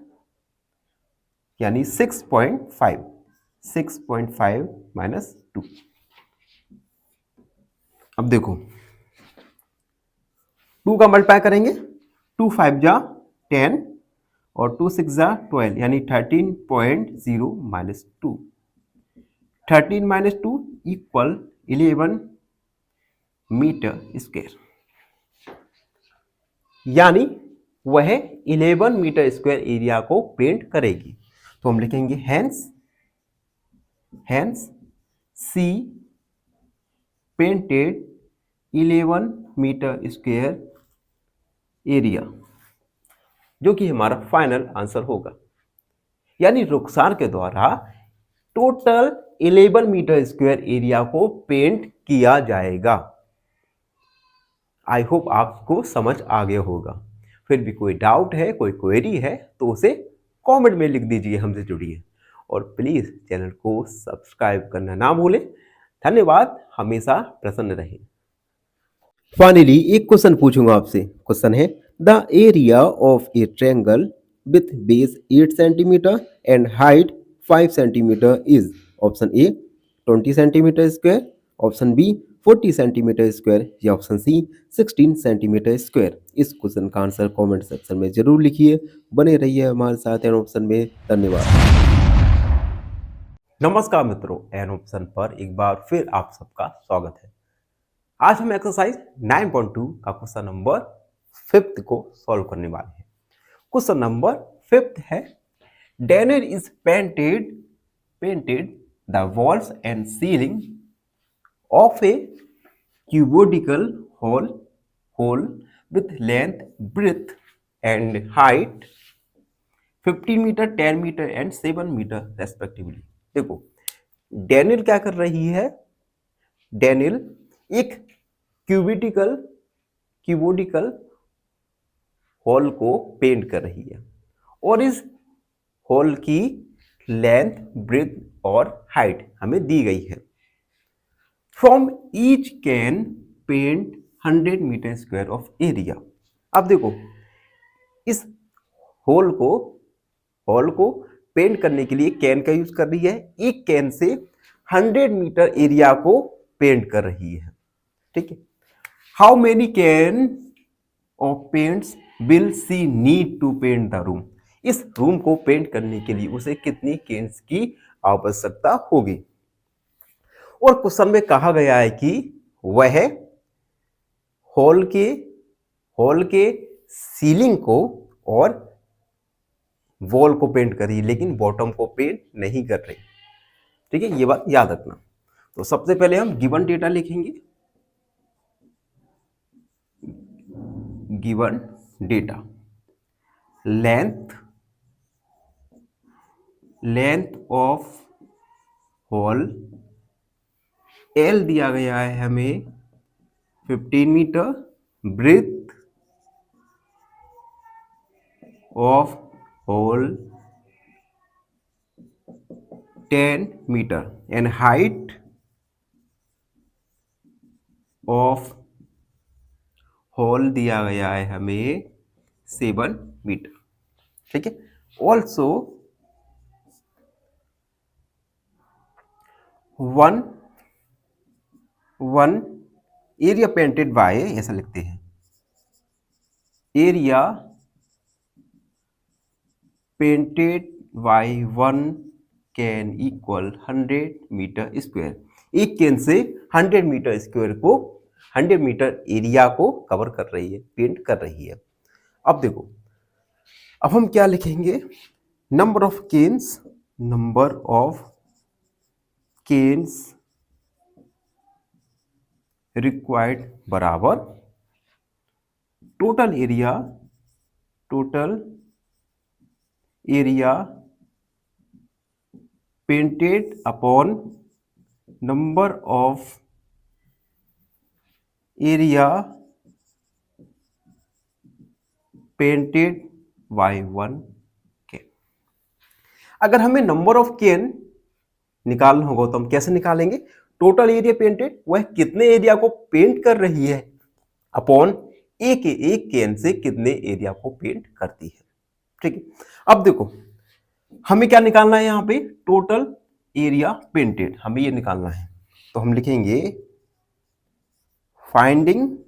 यानी 6.5 माइनस 2। अब देखो 2 का मल्टीप्लाई करेंगे 2 5 जा 10 और 2 6 जा 12 यानी 13.0 minus 2। 13 minus 2 equal 11 metre square, यानी वह 11 मीटर स्क्वायर एरिया को पेंट करेगी। तो हम लिखेंगे hence she painted 11 metre square area, जो कि हमारा फाइनल आंसर होगा। यानी रुखसार के द्वारा टोटल 11 मीटर स्क्वायर एरिया को पेंट किया जाएगा। आई होप आपको समझ आ गया होगा। फिर भी कोई डाउट है, कोई क्वेरी है तो उसे कमेंट में लिख दीजिए, हमसे जुड़िए और प्लीज चैनल को सब्सक्राइब करना ना भूलें। धन्यवाद, हमेशा प्रसन्न रहें। फाइनली एक क्वेश्चन पूछूंगा आपसे। क्वेश्चन है the area of a triangle with base 8 centimetre and height 5 centimetre is option A 20 centimetre square, option B 40 centimetre square या ऑप्शन सी 16 सेंटीमीटर स्क्वायर। इस क्वेश्चन का आंसर कमेंट सेक्शन में जरूर लिखिए। बने रहिए हमारे साथ एन ऑप्शन में। धन्यवाद। नमस्कार मित्रों, एन ऑप्शन पर एक बार फिर आप सबका स्वागत है। आज हम एक्सरसाइज 9.2 का क्वेश्चन नंबर 5 को सॉल्व करने वाले हैं। क्वेश्चन नंबर 5 है Daniel is painted the walls and ceiling of a cubical hall with length, breadth and height 15 metre, 10 metre and 7 metre respectively. देखो डैनियल क्या कर रही है, डैनियल एक क्यूबिकल हॉल को पेंट कर रही है और इस हॉल की लेंथ, ब्रेथ और हाइट हमें दी गई है। From each can paint 100 metre square of area. अब देखो इस हॉल को पेंट करने के लिए कैन का यूज कर रही है। एक कैन से 100 मीटर एरिया को पेंट कर रही है। ठीक है, how many can of paints will she need to paint the room. इस रूम को पेंट करने के लिए उसे कितनी कैन्स की आवश्यकता होगी। और क्वेश्चन में कहा गया है कि वह हॉल के सीलिंग को और वॉल को पेंट कर रही है, लेकिन बॉटम को पेंट नहीं कर रही। ठीक है, ये बात याद रखना। तो सबसे पहले हम गिवन डेटा लिखेंगे। Given data length of hall L दिया गया है हमें 15 metre, breadth of hall 10 metre and height of hall दिया गया है हमें 7 मीटर। ठीक है। Also one area painted by, ऐसा लिखते हैं, area painted by one can equal 100 metre square. एक कैन से 100 मीटर स्क्वायर को, 100 मीटर एरिया को कवर कर रही है, पेंट कर रही है। अब देखो, अब हम क्या लिखेंगे, नंबर ऑफ केन्स रिक्वायर्ड बराबर total area painted upon number of area painted by one can. अगर हमें नंबर ऑफ कैन निकालना होगा तो हम कैसे निकालेंगे, टोटल एरिया पेंटेड, वह कितने एरिया को पेंट कर रही है, अपॉन एक कैन से कितने एरिया को पेंट करती है। ठीक है। अब देखो, हमें क्या निकालना है, यहां पे टोटल एरिया पेंटेड हमें ये निकालना है। तो हम लिखेंगे फाइंडिंग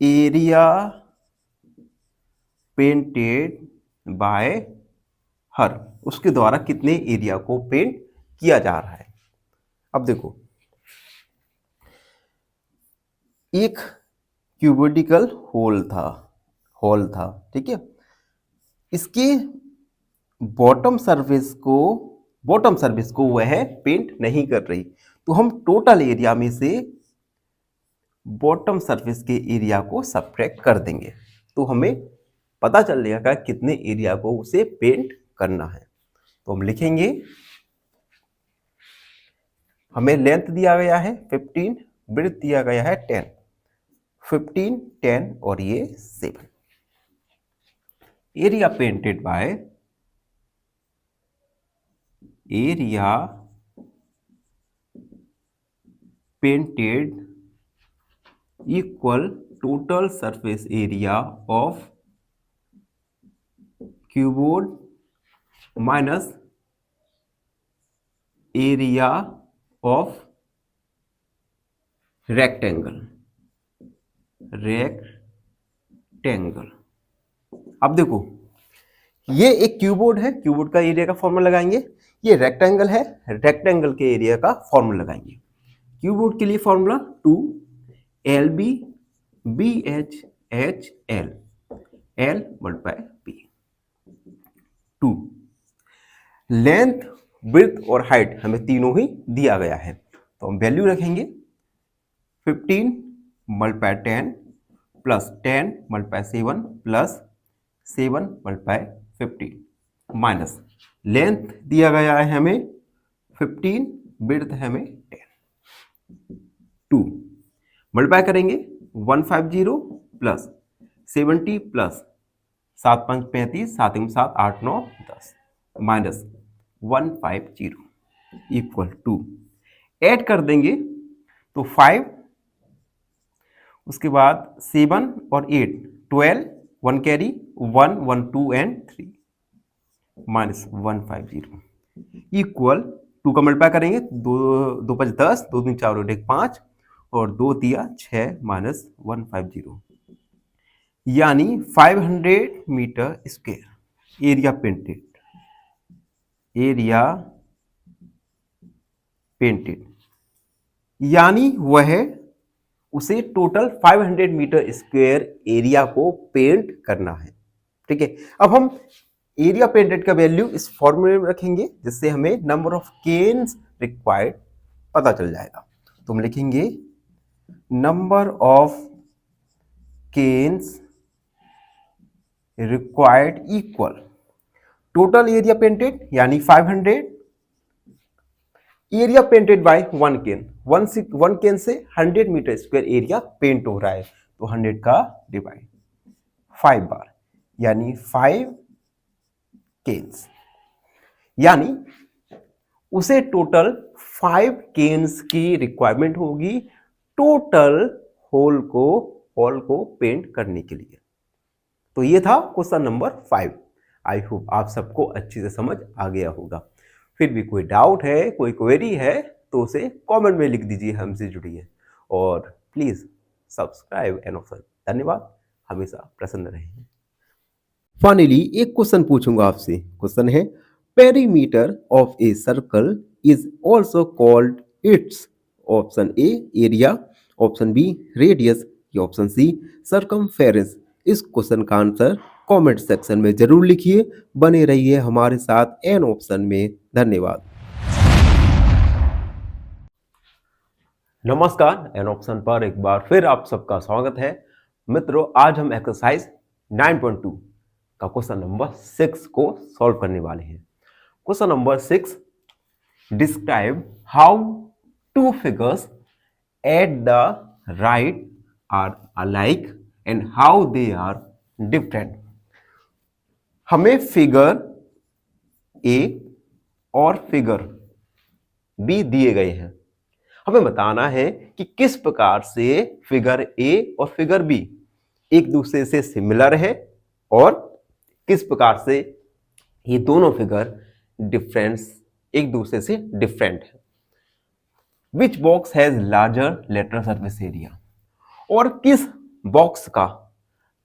एरिया पेंटेड बाय हर, उसके द्वारा कितने एरिया को पेंट किया जा रहा है। अब देखो, एक क्यूबिकल होल था, ठीक है। इसके बॉटम सरफेस को वह पेंट नहीं कर रही, तो हम टोटल एरिया में से बॉटम सरफेस के एरिया को सब्ट्रैक्ट कर देंगे, तो हमें पता चल जाएगा कितने एरिया को उसे पेंट करना है। तो हम लिखेंगे, हमें लेंथ दिया गया है 15, ब्रेड्थ दिया गया है 10, 15, 10 और ये 7। Area painted y equal total surface area of cuboid minus area of rectangle. अब देखो, ये एक क्यूबोर्ड है, क्यूबोर्ड का एरिया का फॉर्मूला लगाएंगे, ये रेक्टेंगल है, रेक्टेंगल के एरिया का फॉर्मूला लगाएंगे। क्यूबोर्ड के लिए formula 2LB BHHL L × P। 2 length, breadth और हाइट हमें तीनों ही दिया गया है, तो हम वैल्यू रखेंगे 15 × 10 प्लस 10 × 7 प्लस 7 × 15 माइनस लेंथ दिया गया है हमें 15, ब्रेड्थ है हमें 10। 2 मल्टीप्लाई करेंगे 150 plus 70 plus 7 5 35, 7 7 8 9 10 minus 150 equal to, add कर देंगे तो 5, उसके बाद 7 और 8 12, 1 कैरी 1 1 2 एंड 3 माइनस 150 इक्वल 2 का मल्टीप्लाई करेंगे, 2 5 10, 2 3 4 और 1 5 और 2 3 6 माइनस 150, यानी 500 मीटर स्क्वायर एरिया पेंटेड, यानी वह उसे टोटल 500 मीटर स्क्वायर एरिया को पेंट करना है। ठीक है। अब हम एरिया पेंटेड का वैल्यू इस फॉर्मूले में रखेंगे, जिससे हमें नंबर ऑफ केन्स रिक्वायर्ड पता चल जाएगा। तो हम लिखेंगे number of cans required equal total area painted यानी 500, area painted by one can, one can से 100 मीटर स्क्वायर एरिया पेंट हो रहा है, तो 100 का डिवाइड 5 बार यानी 5 केन्स, यानी उसे टोटल 5 केन्स की रिक्वायरमेंट होगी टोटल होल को हॉल को पेंट करने के लिए। तो ये था क्वेश्चन नंबर 5। आई होप आप सबको अच्छी से समझ आ गया होगा। फिर भी कोई डाउट है, कोई क्वेरी है तो उसे कमेंट में लिख दीजिए, हमसे जुड़िए और प्लीज सब्सक्राइब एन ऑप्शन। धन्यवाद, हमेशा प्रसन्न रहें। फाइनली एक क्वेश्चन पूछूंगा आपसे। क्वेश्चन है, perimeter of a circle is also called its. Option A area, option B radius, या ऑप्शन सी सर्कमफेरेंस। इस क्वेश्चन का आंसर कमेंट सेक्शन में जरूर लिखिए। बने रहिए हमारे साथ एन ऑप्शन में। धन्यवाद। नमस्कार, एन ऑप्शन पर एक बार फिर आप सबका स्वागत है। मित्रों, आज हम एक्सरसाइज 9.2 का क्वेश्चन नंबर 6 को सॉल्व करने वाले हैं। Question number 6, describe how two figures at the right are alike and how they are different. हमें फिगर ए और फिगर बी दिए गए हैं। हमें बताना है कि किस प्रकार से फिगर ए और फिगर बी एक दूसरे से सिमिलर है और किस प्रकार से ये दोनों फिगर डिफरेंस एक दूसरे से डिफरेंट है। Which box has larger lateral surface area, और किस बॉक्स का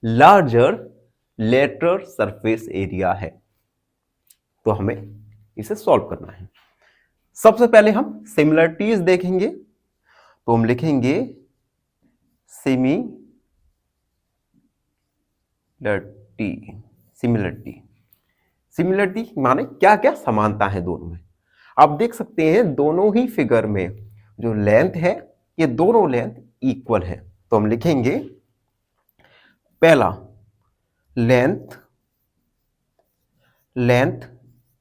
लार्जर लेटरल सरफेस एरिया है। तो हमें इसे सॉल्व करना है। सबसे पहले हम सिमिलरिटीज देखेंगे। तो हम लिखेंगे सिमिलरिटी। सिमिलरिटी माने क्या क्या समानता है दोनों में। आप देख सकते हैं दोनों ही फिगर में जो लेंथ है, ये दोनों लेंथ इक्वल है। तो हम लिखेंगे पहला length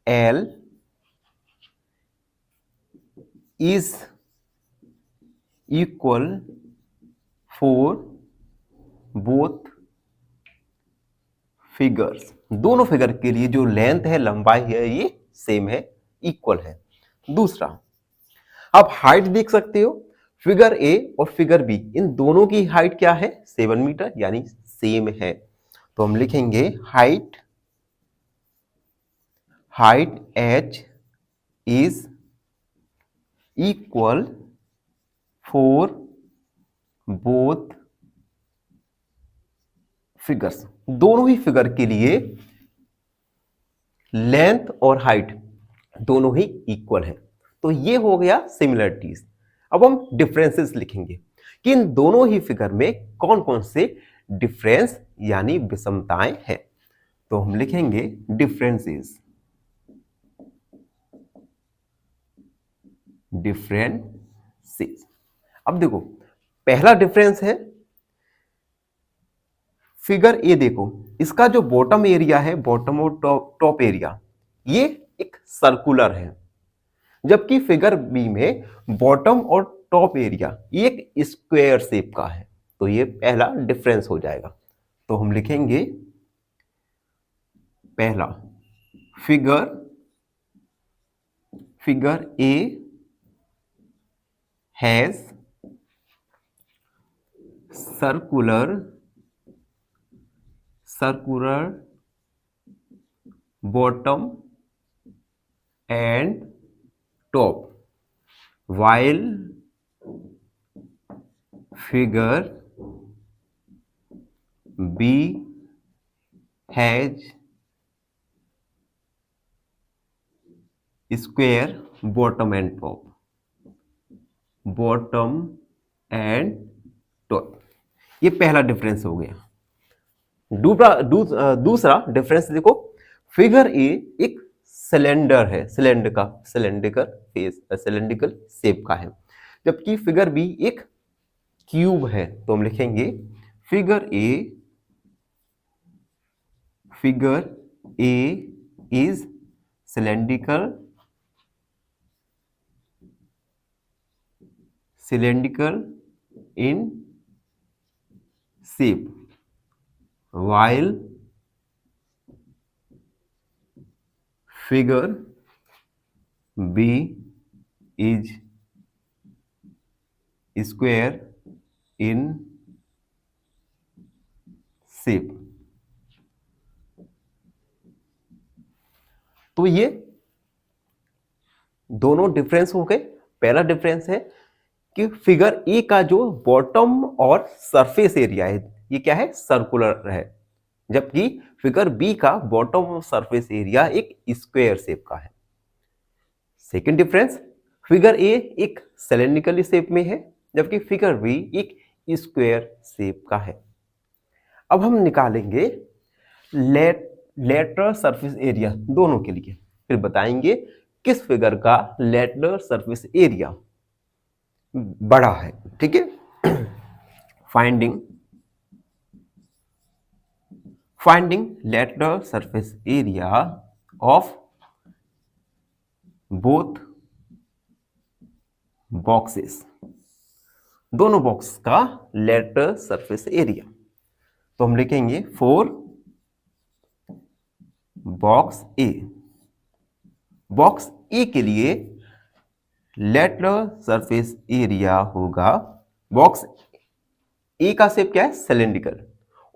L is equal for both figures. दोनों फिगर के लिए जो लेंथ है, लंबाई है, ये सेम है, इक्वल है। दूसरा, आप हाइट देख सकते हो। फिगर ए और फिगर बी, इन दोनों की हाइट क्या है? 7 मीटर, यानी सेम है। तो हम लिखेंगे height h is equal for both figures. दोनों ही फिगर के लिए लेंथ और हाइट दोनों ही इक्वल है। तो ये हो गया सिमिलरिटीज। अब हम डिफरेंसेस लिखेंगे कि इन दोनों ही फिगर में कौन कौन से डिफरेंस यानी विषमताएं हैं। तो हम लिखेंगे डिफरेंसेस। अब देखो, पहला डिफरेंस है फिगर ए। देखो, इसका जो बॉटम एरिया है, बॉटम और टॉप एरिया, ये एक सर्कुलर है, जबकि फिगर बी में बॉटम और टॉप एरिया ये एक स्क्वायर शेप का है। तो ये पहला डिफरेंस हो जाएगा। तो हम लिखेंगे पहला figure A has circular bottom and top, while figure B has square bottom and top, ये पहला डिफरेंस हो गया। दूसरा डिफरेंस देखो, फिगर ए एक सिलेंडर है, सिलेंड्रिकल शेप का है, जबकि फिगर बी एक क्यूब है। तो हम लिखेंगे figure A is cylindrical in shape, while figure B is square in shape. तो ये दोनों डिफरेंस हो गए। पहला डिफरेंस है कि फिगर ए का जो बॉटम और सरफेस एरिया है ये क्या है, सर्कुलर है, जबकि फिगर बी का बॉटम और सरफेस एरिया एक स्क्वायर शेप का है। सेकंड डिफरेंस, फिगर ए एक सिलेंड्रिकल शेप में है, जबकि फिगर बी एक स्क्वायर शेप का है। अब हम निकालेंगे लेटरल सरफेस एरिया दोनों के लिए, फिर बताएंगे किस फिगर का लेटरल सरफेस एरिया बड़ा है। ठीक है। Finding lateral surface area of both boxes, दोनों बॉक्स का लेटरल सरफेस एरिया। तो हम लिखेंगे फॉर बॉक्स ए के लिए लेटरल सरफेस एरिया होगा, बॉक्स ए का शेप क्या है, सिलेंड्रिकल,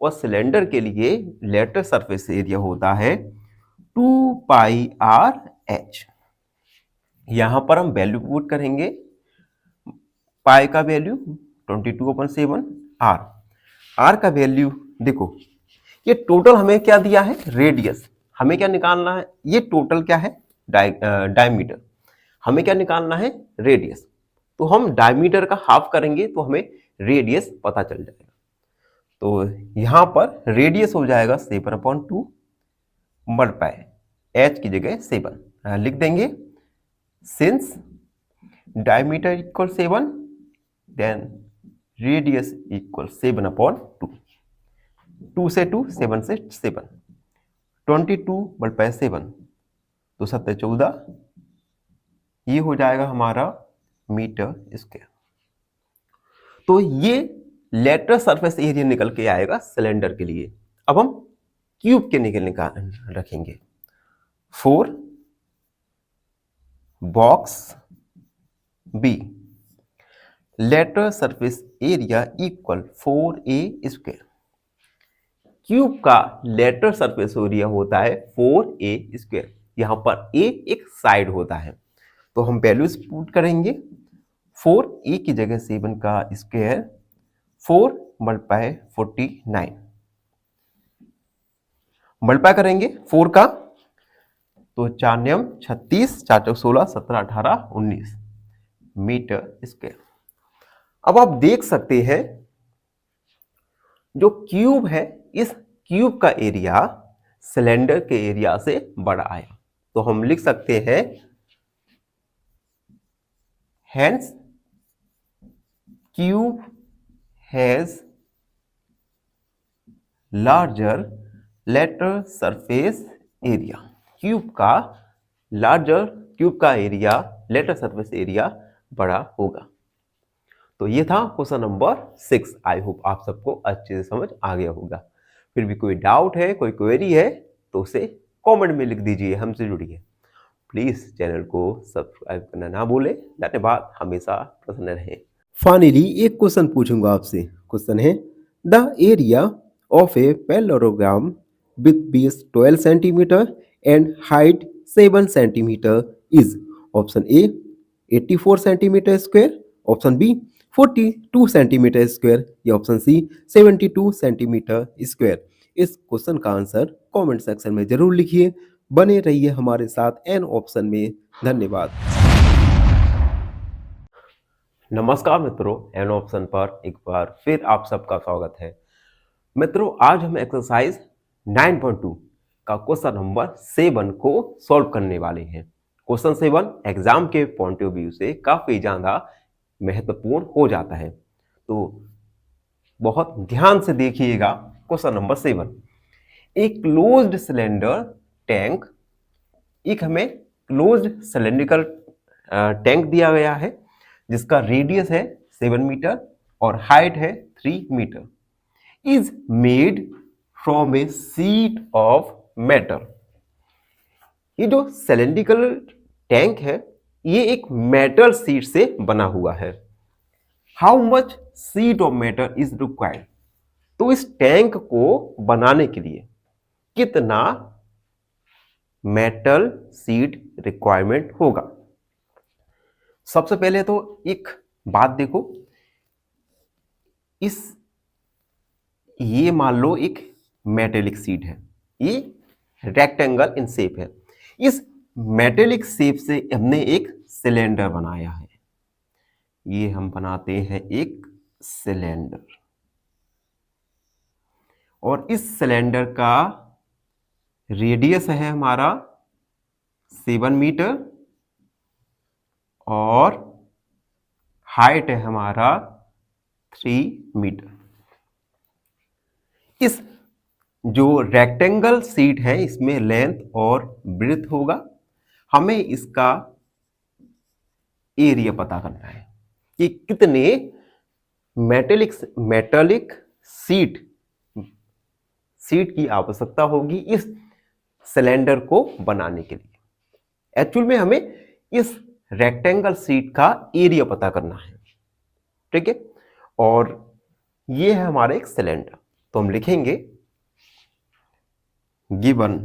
और सिलेंडर के लिए लेटरल सरफेस एरिया होता है 2πr/h। यहां पर हम वैल्यू पुट करेंगे, पाई का वैल्यू 22/7, आर का वैल्यू देखो, ये टोटल हमें क्या दिया है, रेडियस, हमें क्या निकालना है, ये टोटल क्या है, डायमीटर, हमें क्या निकालना है, रेडियस। तो हम डायमीटर का हाफ करेंगे तो हमें रेडियस पता चल जाएगा। तो यहां पर रेडियस हो जाएगा 7/2 मल्टीप्लाई h की जगह 7 लिख देंगे। Since diameter equal 7 then radius equal 7/2, 2 से 2, 7 से 7, 22 मल्टीप्लाई 7 तो 7 14, ये हो जाएगा हमारा मीटर स्क्वायर। तो ये लेटरल सरफेस एरिया निकल के आएगा सिलेंडर के लिए। अब हम क्यूब के निकाल रखेंगे, for box B lateral surface area equal 4a²। Cube का लेटरल सरफेस एरिया होता है 4a²। यहां पर a एक साइड होता है, तो हम वैल्यूज पुट करेंगे। 4a की जगह 7 का स्क्वायर, 4 मल्टीप्लाई 49, मल्टीप्लाई करेंगे 4 का तो 4 नियम 36, 4 चौक 16, 17 18 19 मीटर स्क्वायर। अब आप देख सकते हैं जो क्यूब है, इस क्यूब का एरिया सिलेंडर के एरिया से बड़ा है, तो हम लिख सकते हैं hence cube has larger lateral surface area. Cube का एरिया लेटरल सरफेस एरिया बड़ा होगा। तो ये था क्वेश्चन नंबर 6। आई होप आप सबको अच्छे से समझ आ गया होगा। फिर भी कोई डाउट है, कोई क्वेरी है तो उसे कमेंट में लिख दीजिए, हमसे जुड़िए। प्लीज चैनल को सब्सक्राइब करना ना भूलें, धन्यवाद, हमेशा प्रसन्न रहें। फाइनली एक क्वेश्चन पूछूंगा आपसे। क्वेश्चन है the area of a parallelogram with base 12 centimetre and height 7 centimetre is option A 84 centimetre square, option B 42 centimetre square या ऑप्शन सी 72 सेंटीमीटर स्क्वायर। इस क्वेश्चन का आंसर कमेंट सेक्शन में जरूर लिखिए। बने रहिए हमारे साथ एन ऑप्शन में। धन्यवाद। नमस्कार मित्रों, एन ऑप्शन पर एक बार फिर आप सबका स्वागत है। मित्रों, आज हम एक्सरसाइज 9.2 का क्वेश्चन नंबर 7 को सॉल्व करने वाले हैं। क्वेश्चन 7 एग्जाम के पॉइंट ऑफ व्यू से काफी ज्यादा महत्वपूर्ण हो जाता है, तो बहुत ध्यान से देखिएगा। क्वेश्चन नंबर 7, एक क्लोज्ड सिलेंडर टैंक, एक हमें क्लोज्ड सिलेंड्रिकल टैंक दिया गया है जिसका रेडियस है 7 मीटर और हाइट है 3 metre, is made from a sheet of metal. ये जो सिलेंड्रिकल टैंक है ये एक मेटल शीट से बना हुआ है। How much sheet of metal is required, तो इस टैंक को बनाने के लिए कितना मेटल शीट रिक्वायरमेंट होगा? सबसे पहले तो एक बात देखो, ये मान लो एक मेटेलिक शीट है, ये रेक्टेंगल इन शेप है। इस मेटेलिक शेप से हमने एक सिलेंडर बनाया है। ये हम बनाते हैं एक सिलेंडर, और इस सिलेंडर का रेडियस है हमारा 7 मीटर और हाइट है हमारा 3 मीटर। इस जो रेक्टेंगल शीट है इसमें लेंथ और ब्रेड्थ होगा। हमें इसका एरिया पता करना है कि कितने मेटेलिक शीट की आवश्यकता होगी इस सिलेंडर को बनाने के लिए। एक्चुअल में हमें इस रेक्टेंगल शीट का एरिया पता करना है, ठीक है। और ये है हमारा एक सिलेंडर, तो हम लिखेंगे गिवन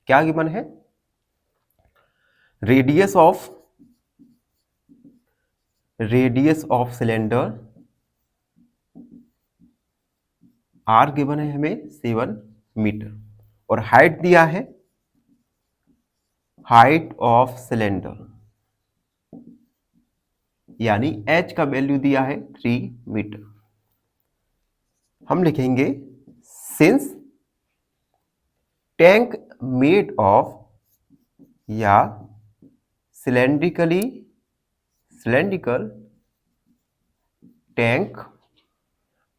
क्या गिवन है? Radius of cylinder R given है हमें 7 मीटर, और हाइट दिया है, हाइट ऑफ सिलेंडर यानी एच का वैल्यू दिया है 3 मीटर। हम लिखेंगे सिंस टैंक मेड ऑफ या cylindrical tank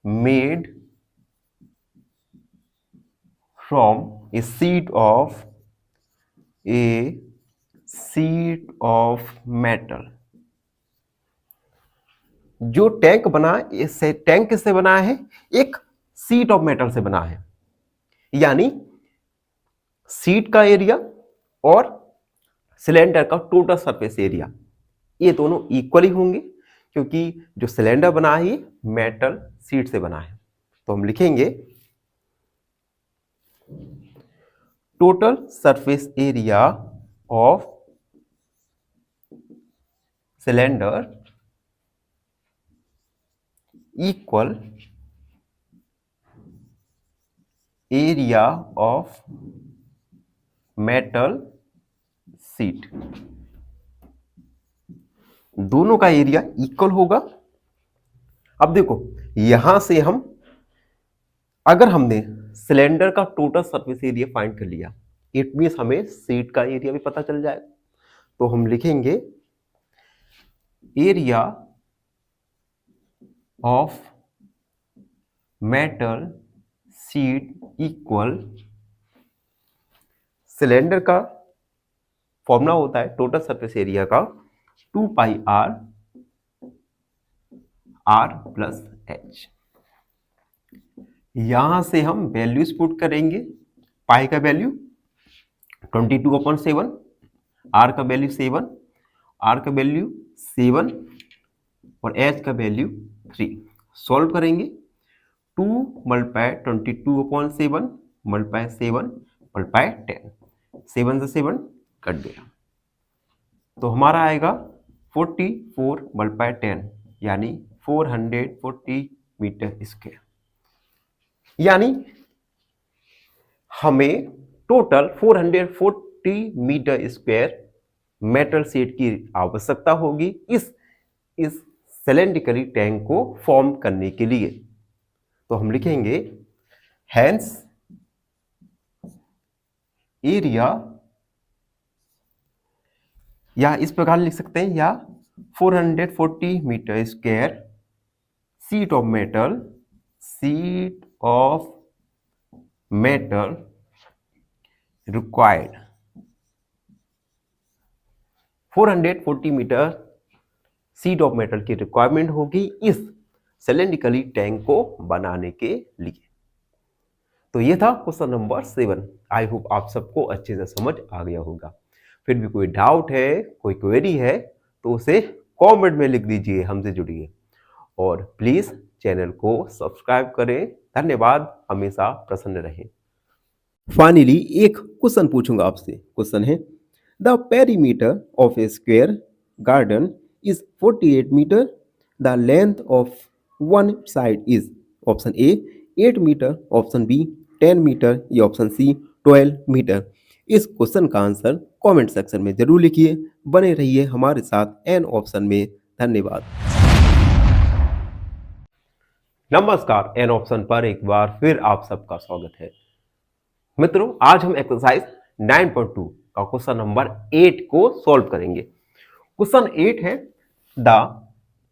made from a sheet of metal। जो टैंक बना, इससे टैंक किससे बना है? एक शीट ऑफ मेटल से बना है। यानी शीट का एरिया और सिलेंडर का टोटल सरफेस एरिया ये दोनों इक्वली होंगे, क्योंकि जो सिलेंडर बना है ये मेटल शीट से बना है। तो हम लिखेंगे total surface area of cylinder equal area of metal sheet. दोनों का एरिया इक्वल होगा। अब देखो यहां से अगर हमने सिलेंडर का टोटल सरफेस एरिया फाइंड कर लिया, इट मींस हमें शीट का एरिया भी पता चल जाएगा। तो हम लिखेंगे area of metal sheet equal, cylinder का फॉर्मूला होता है टोटल सरफेस एरिया का 2 पाई r प्लस h। यहां से हम वैल्यूज पुट करेंगे। पाई का वैल्यू 22/7, r का वैल्यू 7, r का वैल्यू 7 और h का वैल्यू 3। सॉल्व करेंगे 2 × 22/7 × 7 × 10, 7 से 7 कट गया, तो हमारा आएगा 44 × 10 यानी 440 मीटर स्क्वायर। यानी हमें total 440 metre square metal sheet की आवश्यकता होगी इस सिलेंड्रिकली टैंक को फॉर्म करने के लिए। तो हम लिखेंगे हेंस एरिया, या इस प्रकार लिख सकते हैं, या 440 metre square sheet of metal required. 440 metre sheet of metal की रिक्वायरमेंट होगी इस सिलेंड्रिकली टैंक को बनाने के लिए। तो ये था क्वेश्चन नंबर 7। आई होप आप सबको अच्छे से समझ आ गया होगा। फिर भी कोई डाउट है, कोई क्वेरी है तो उसे कमेंट में लिख दीजिए, हमसे जुड़िए। और प्लीज चैनल को सब्सक्राइब करें। धन्यवाद, हमेशा प्रसन्न रहें। फाइनली एक क्वेश्चन पूछूंगा आपसे। क्वेश्चन है, the perimeter of a square garden is 48 metre, the length of one side is option A 8 metre, option B 10 metre, या ऑप्शन सी 12 मीटर। इस क्वेश्चन का आंसर कमेंट सेक्शन में जरूर लिखिए। बने रहिए हमारे साथ एन ऑप्शन में। धन्यवाद। नमस्कार, एन ऑप्शन पर एक बार फिर आप सबका स्वागत है। मित्रों, आज हम एक्सरसाइज 9.2 का क्वेश्चन नंबर 8 को सॉल्व करेंगे। क्वेश्चन 8 है, the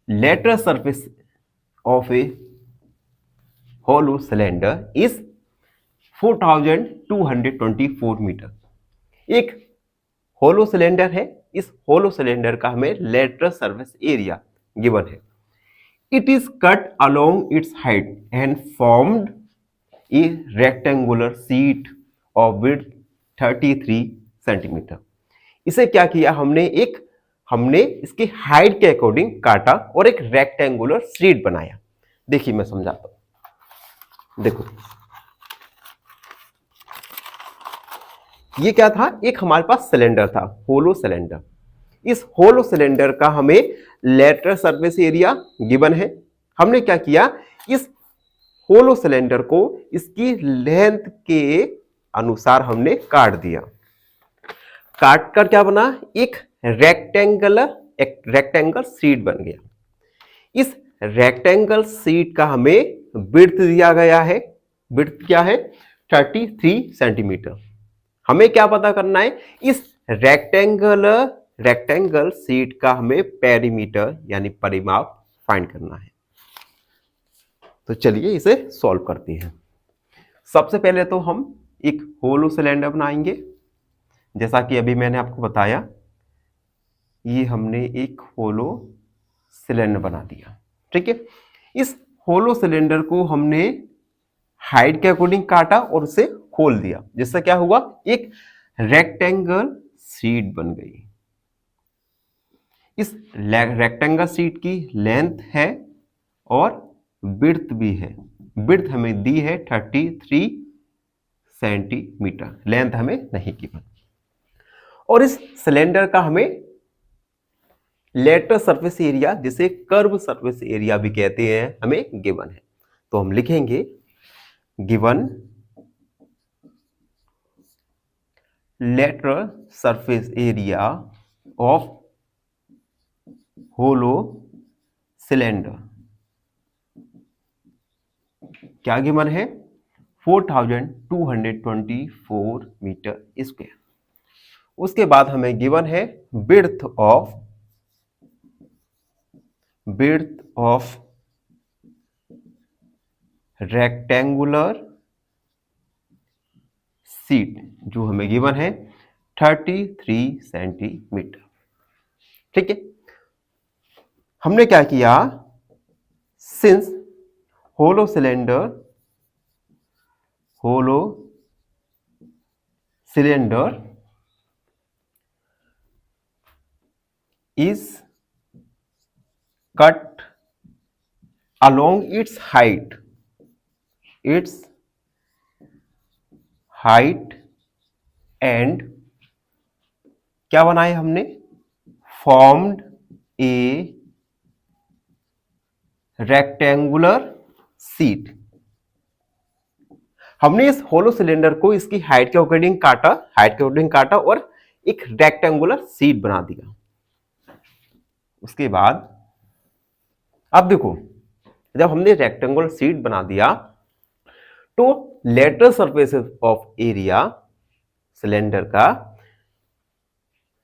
lateral surface of a hollow cylinder is 4224 metre. एक होलो सिलेंडर है। इस होलो सिलेंडर का हमें लेटरल सरफेस एरिया गिवन है। It is cut along its height and formed a rectangular sheet of width 33 centimetre. इसे क्या किया हमने इसकी हाइट के अकॉर्डिंग काटा और एक रेक्टेंगुलर शीट बनाया। देखिए मैं समझाता हूं। देखो, ये क्या था, एक हमारे पास सिलेंडर था, होलो सिलेंडर। इस होलो सिलेंडर का हमें लेटरल सरफेस एरिया गिवन है। हमने क्या किया, इस होलो सिलेंडर को इसकी लेंथ के अनुसार हमने काट दिया। काट कर क्या बना, एक रेक्टेंगल शीट बन गया। इस रेक्टेंगल शीट का हमें विड्थ दिया गया है। विड्थ क्या है, 33 सेंटीमीटर। हमें क्या पता करना है, इस रेक्टेंगल शीट का हमें पेरीमीटर यानी परिमाप फाइंड करना है। तो चलिए इसे सॉल्व करते हैं। सबसे पहले तो हम एक होलो सिलेंडर बनाएंगे। जैसा कि अभी मैंने आपको बताया, ये हमने एक होलो सिलेंडर बना दिया। ठीक है, इस होलो सिलेंडर को हमने हाइट के अकॉर्डिंग काटा और उसे खोल दिया, जिससे क्या हुआ, एक रेक्टेंगल शीट बन गई। इस रेक्टेंगल शीट की लेंथ है और विड्थ भी है। विड्थ हमें दी है 33 सेंटीमीटर, लेंथ हमें नहीं गिवन। और इस सिलेंडर का हमें लेटरल सरफेस एरिया, जिसे कर्व सरफेस एरिया भी कहते हैं, हमें गिवन है। तो हम लिखेंगे given lateral surface area of hollow cylinder क्या गिवन है, 4224 मीटर स्क्वायर। उसके बाद हमें गिवन है विड्थ ऑफ रेक्टेंगुलर शीट, जो हमें गिवन है 33 सेंटीमीटर। ठीक है, हमने क्या किया, since hollow cylinder is cut along its height and क्या बनाए हमने, formed a rectangular sheet। हमने इस होलो सिलेंडर को इसकी हाइट के अकॉर्डिंग काटा और एक रेक्टेंगुलर शीट बना दिया। उसके बाद अब देखो, जब हमने रेक्टेंगुलर शीट बना दिया तो lateral surface of area cylinder का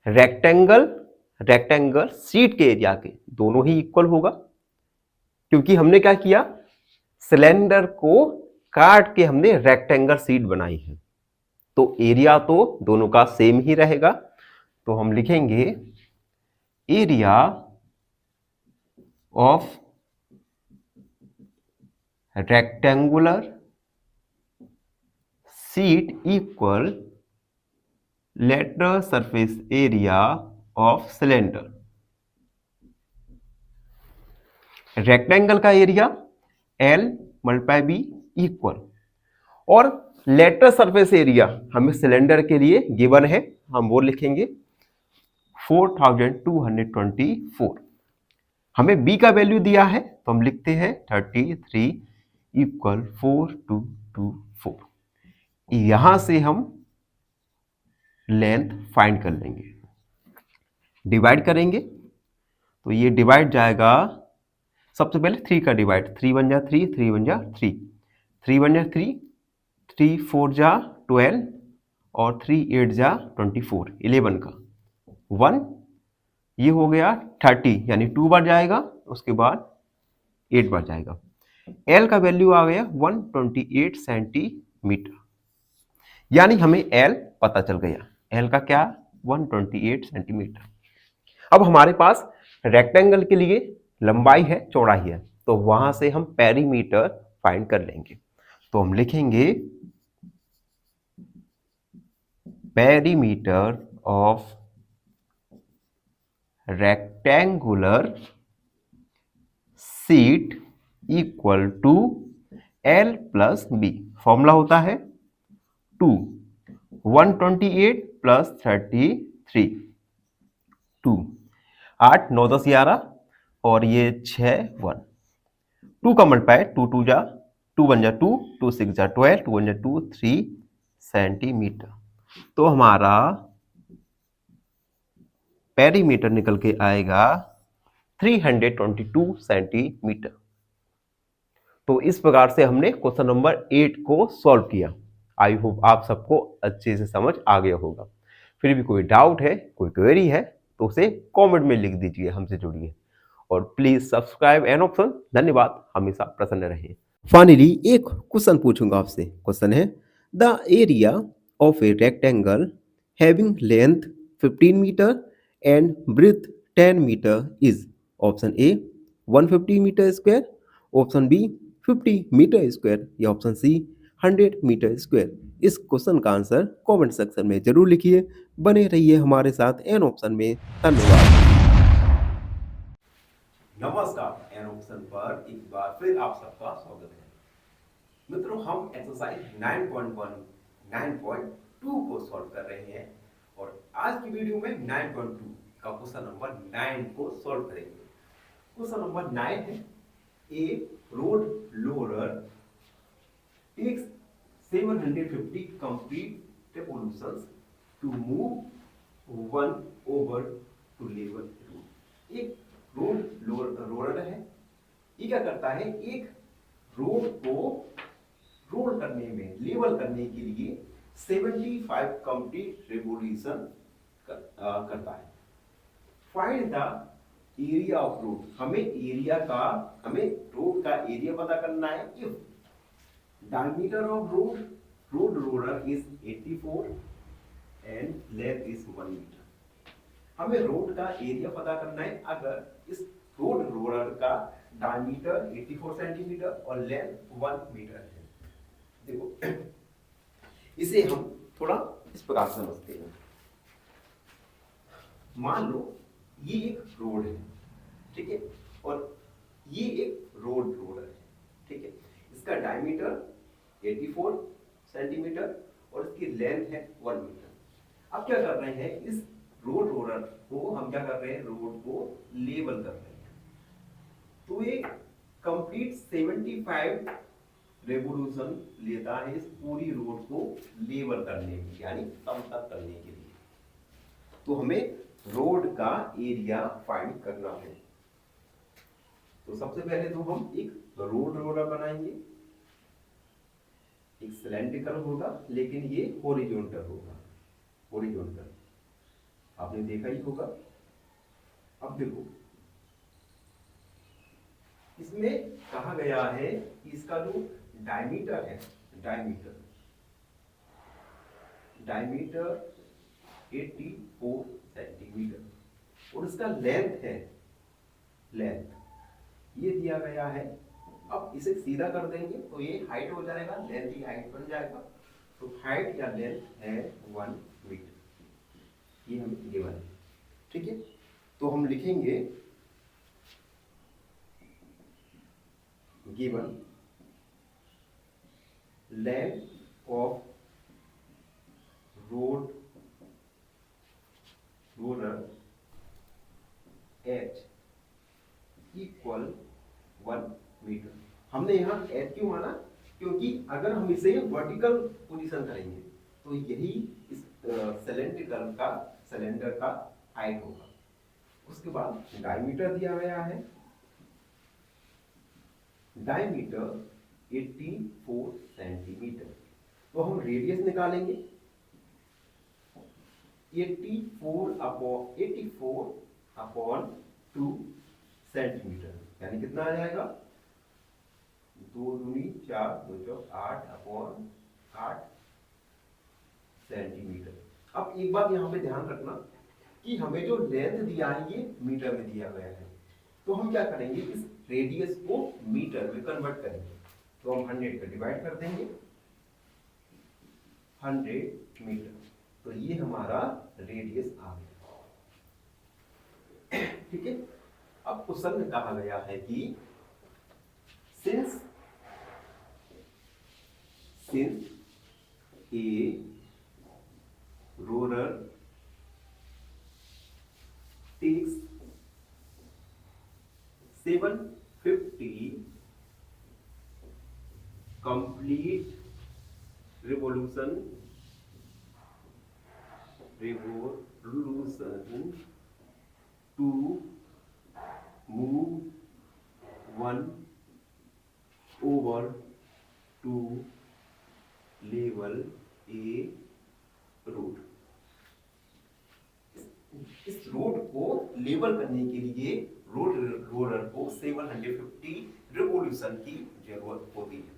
रेक्टेंगल शीट के एरिया के दोनों ही इक्वल होगा, क्योंकि हमने क्या किया, सिलेंडर को काट के हमने रेक्टेंगल शीट बनाई है। तो एरिया तो दोनों का सेम ही रहेगा। तो हम लिखेंगे area of rectangular sheet equal lateral surface area of cylinder. Rectangle का एरिया L मल्टीप्लाई बी इक्वल, और लेटरल सरफेस एरिया हमें सिलेंडर के लिए गिवन है, हम वो लिखेंगे 4224। हमें b का वैल्यू दिया है तो हम लिखते हैं 33 इक्वल 4224। यहां से हम लेंथ फाइंड कर लेंगे, डिवाइड करेंगे तो ये डिवाइड जाएगा, सबसे पहले 3 का डिवाइड, 3 1 जा 3, 3 1 जा 3, 3 1 जा 3, 3 4 जा 12 और 3 8 जा 24, 11 का 1, ये हो गया 30, यानी 2 बार जाएगा, उसके बाद 8 बार जाएगा। L का वैल्यू आ गया 128 सेंटीमीटर, यानी हमें L पता चल गया। L का क्या? 128 सेंटीमीटर। अब हमारे पास रेक्टेंगल के लिए लंबाई है, चौड़ाई है, तो वहां से हम पेरीमीटर फाइंड कर लेंगे। तो हम लिखेंगे perimeter of rectangular sheet equal to L plus B. Formula होता है 2, 128 प्लस 33, 2, 8 9 10 11 और ये 6 1, 2 का मल्टीप्लाई 2 2 जा 2 1 जा 2, 2 6 जा 12, 2 1 जा 2, 3 सेंटीमीटर। तो हमारा पेरीमीटर निकल के आएगा 322 सेंटीमीटर। तो इस प्रकार से हमने क्वेश्चन नंबर 8 को सॉल्व किया। आई होप आप सबको अच्छे से समझ आ गया होगा। फिर भी कोई डाउट है, कोई क्वेरी है तो उसे कमेंट में लिख दीजिए, हमसे जुड़िए और प्लीज सब्सक्राइब एन ऑप्शन। धन्यवाद, हमेशा प्रसन्न रहिए। फाइनली एक क्वेश्चन पूछूंगा आपसे। क्वेश्चन है the area of a rectangle having length 15 metre and breadth 10 metre is. Option A 150 metre square, option B 50 metre square या ऑप्शन सी 100 मीटर स्क्वायर। इस क्वेश्चन का आंसर कमेंट सेक्शन में जरूर लिखिए। बने रहिए हमारे साथ एन ऑप्शन में। धन्यवाद। नमस्कार, एन ऑप्शन पर एक बार फिर आप सबका स्वागत है। मित्रों, हम एक्सरसाइज 9.1 9.2 को सॉल्व कर रहे हैं और आज की वीडियो में 9.2 का क्वेश्चन नंबर 9 को सॉल्व करेंगे। क्वेश्चन नंबर 9 है ए road lower takes 750 complete revolutions to move one over to level road। एक रोड रोलर है, ये क्या करता है, एक रोड को रोल करने में, लेवल करने के लिए 75 कंप्लीट रेवोल्यूशन करता है। Find the area of road, हमें रोड का एरिया पता करना है। If diameter of road roller is 84 and length is 1 metre. हमें रोड का एरिया पता करना है अगर इस रोड रोलर का डायमीटर 84 सेंटीमीटर और लेंथ 1 मीटर है। देखो, इसे हम थोड़ा इस प्रकार समझते हैं। मान लो ये एक रोड है, ठीक है, और ये एक रोड रोलर है, ठीक है। इसका डायमीटर 84 सेंटीमीटर और इसकी लेंथ है 1 मीटर। अब क्या कर रहे हैं, इस रोड रोलर को हम क्या कर रहे हैं, रोड को लेवल कर रहे हैं। तो ये कंप्लीट 75 रेवोल्यूशन लेता है इस पूरी रोड को लेवल करने में, यानी समतल करने के लिए। तो हमें रोड का एरिया फाइंड करना है। तो सबसे पहले तो हम एक रोड रोलर बनाएंगे। एक सिलेंड्रिकल होगा लेकिन ये हॉरिजॉन्टल होगा, हॉरिजॉन्टल आपने देखा ही होगा। अब देखो, इसमें कहा गया है कि इसका जो डायमीटर है, डायमीटर 84 सेंटीमीटर और इसका लेंथ है, लेंथ ये दिया गया है। अब इसे सीधा कर देंगे तो ये हाइट हो जाएगा, लेंथ ही हाइट बन जाएगा। तो हाइट या लेंथ है 1 मीटर, ये हमें गिवन है, ठीक है। तो हम लिखेंगे given length of roller H equal 1 metre. हमने यहाँ एच क्यों माना, क्योंकि अगर हम इसे वर्टिकल पोजीशन करेंगे तो यही इस सिलेंडर का हाइट होगा। उसके बाद डायमीटर दिया गया है, डायमीटर 84 सेंटीमीटर। तो हम रेडियस निकालेंगे 84 अपॉन 2 सेंटीमीटर, यानी कितना आ जाएगा 2 दूनी 4 2 चौक 8 अपॉन 8 सेंटीमीटर। अब एक बात यहाँ पे ध्यान रखना कि हमें जो लेंथ दिया है ये मीटर में दिया गया है, तो हम क्या करेंगे इस रेडियस को मीटर में कन्वर्ट करेंगे। तो हम 100 पे डिवाइड कर देंगे 100 मीटर, तो ये हमारा रेडियस आ गया। ठीक है। अब क्वेश्चन में कहा गया है कि since a roller takes 750 complete revolution to move 1 over to level a road। इस रोड को लेवल करने के लिए रोलर को 750 रिवॉल्यूशन की जरूरत होती है।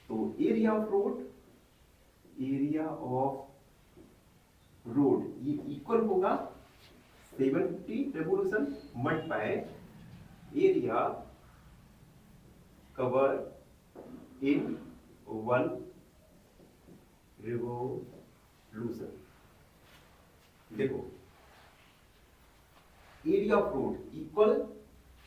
तो एरिया ऑफ रोड ये इक्वल होगा 750 revolution multiply area cover in 1 revolution. देखो एरिया ऑफ रोड इक्वल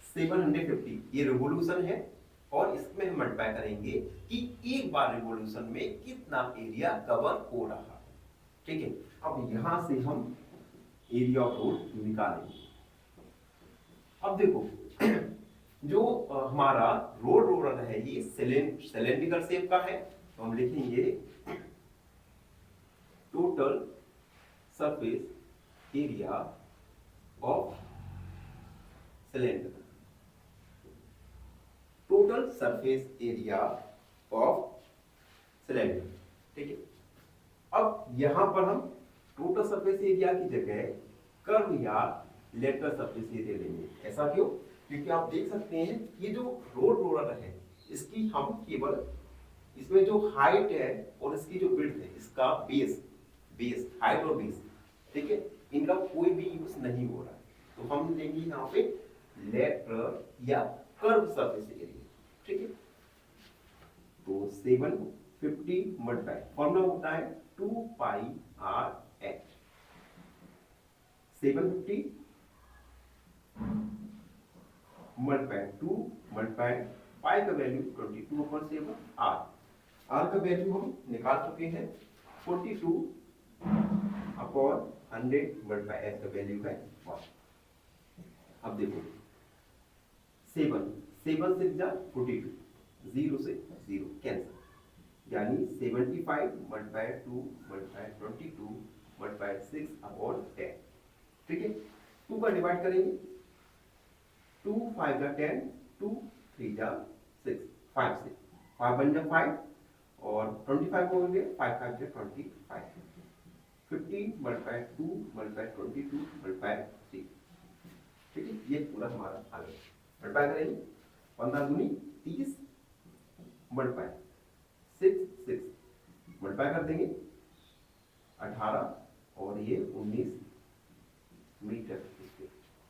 750, ये रिवॉल्यूशन है और इसमें हम मल्टीप्लाई करेंगे कि एक बार रिवॉल्यूशन में कितना एरिया कवर हो रहा है। ठीक है। अब यहां से हम एरिया ऑफ रोड निकालेंगे। अब देखो जो हमारा रोलर है ये सिलेंड्रिकल शेप का है, तो हम लिखेंगे total surface area of cylinder, total surface area of cylinder. ठीक है। अब यहां पर हम टोटल सरफेस एरिया की जगह कर्व या लेटरल सरफेस एरिया लेंगे। ऐसा क्यों? क्योंकि आप देख सकते हैं ये जो रोलर है इसकी हम केवल इसमें जो हाइट है और इसकी जो विड्थ है, इसका बेस हाइट और बेस, ठीक है, इनका कोई भी यूज नहीं हो रहा है। तो हम लेंगे यहाँ पे लेटरल या कर्व सरफेस एरिया। ठीक है। तो 750 मल्टीप्लाई फॉर्मूला होता है 2 पाई r h। 750 multiply 2 multiply pi का वैल्यू 22/7 r का वैल्यू हम निकाल चुके हैं 42/100 मल्टीप्लाई h का वैल्यू है 1। अब देखो 7 से जा 42, 0 से 0 कैंसिल, यानी 75 मल्टीप्लाई 2 मल्टीप्लाई 22 मल्टीप्लाई 6/10। ठीक है। 2 का डिवाइड करेंगे 2 5 का 10, 2 3 जा 6, 5 से 5 बन जा 5 और 25 हो गए 5 5 जा 25, 50 मल्टीप्लाई 2 मल्टीप्लाई 22 मल्टीप्लाई 3। ठीक है। ये पूरा हमारा आ गया। मल्टीप्लाई करेंगे 15 दूनी 30 मल्टीप्लाई 6 मल्टीप्लाई कर देंगे 18 और ये 19 मीटर।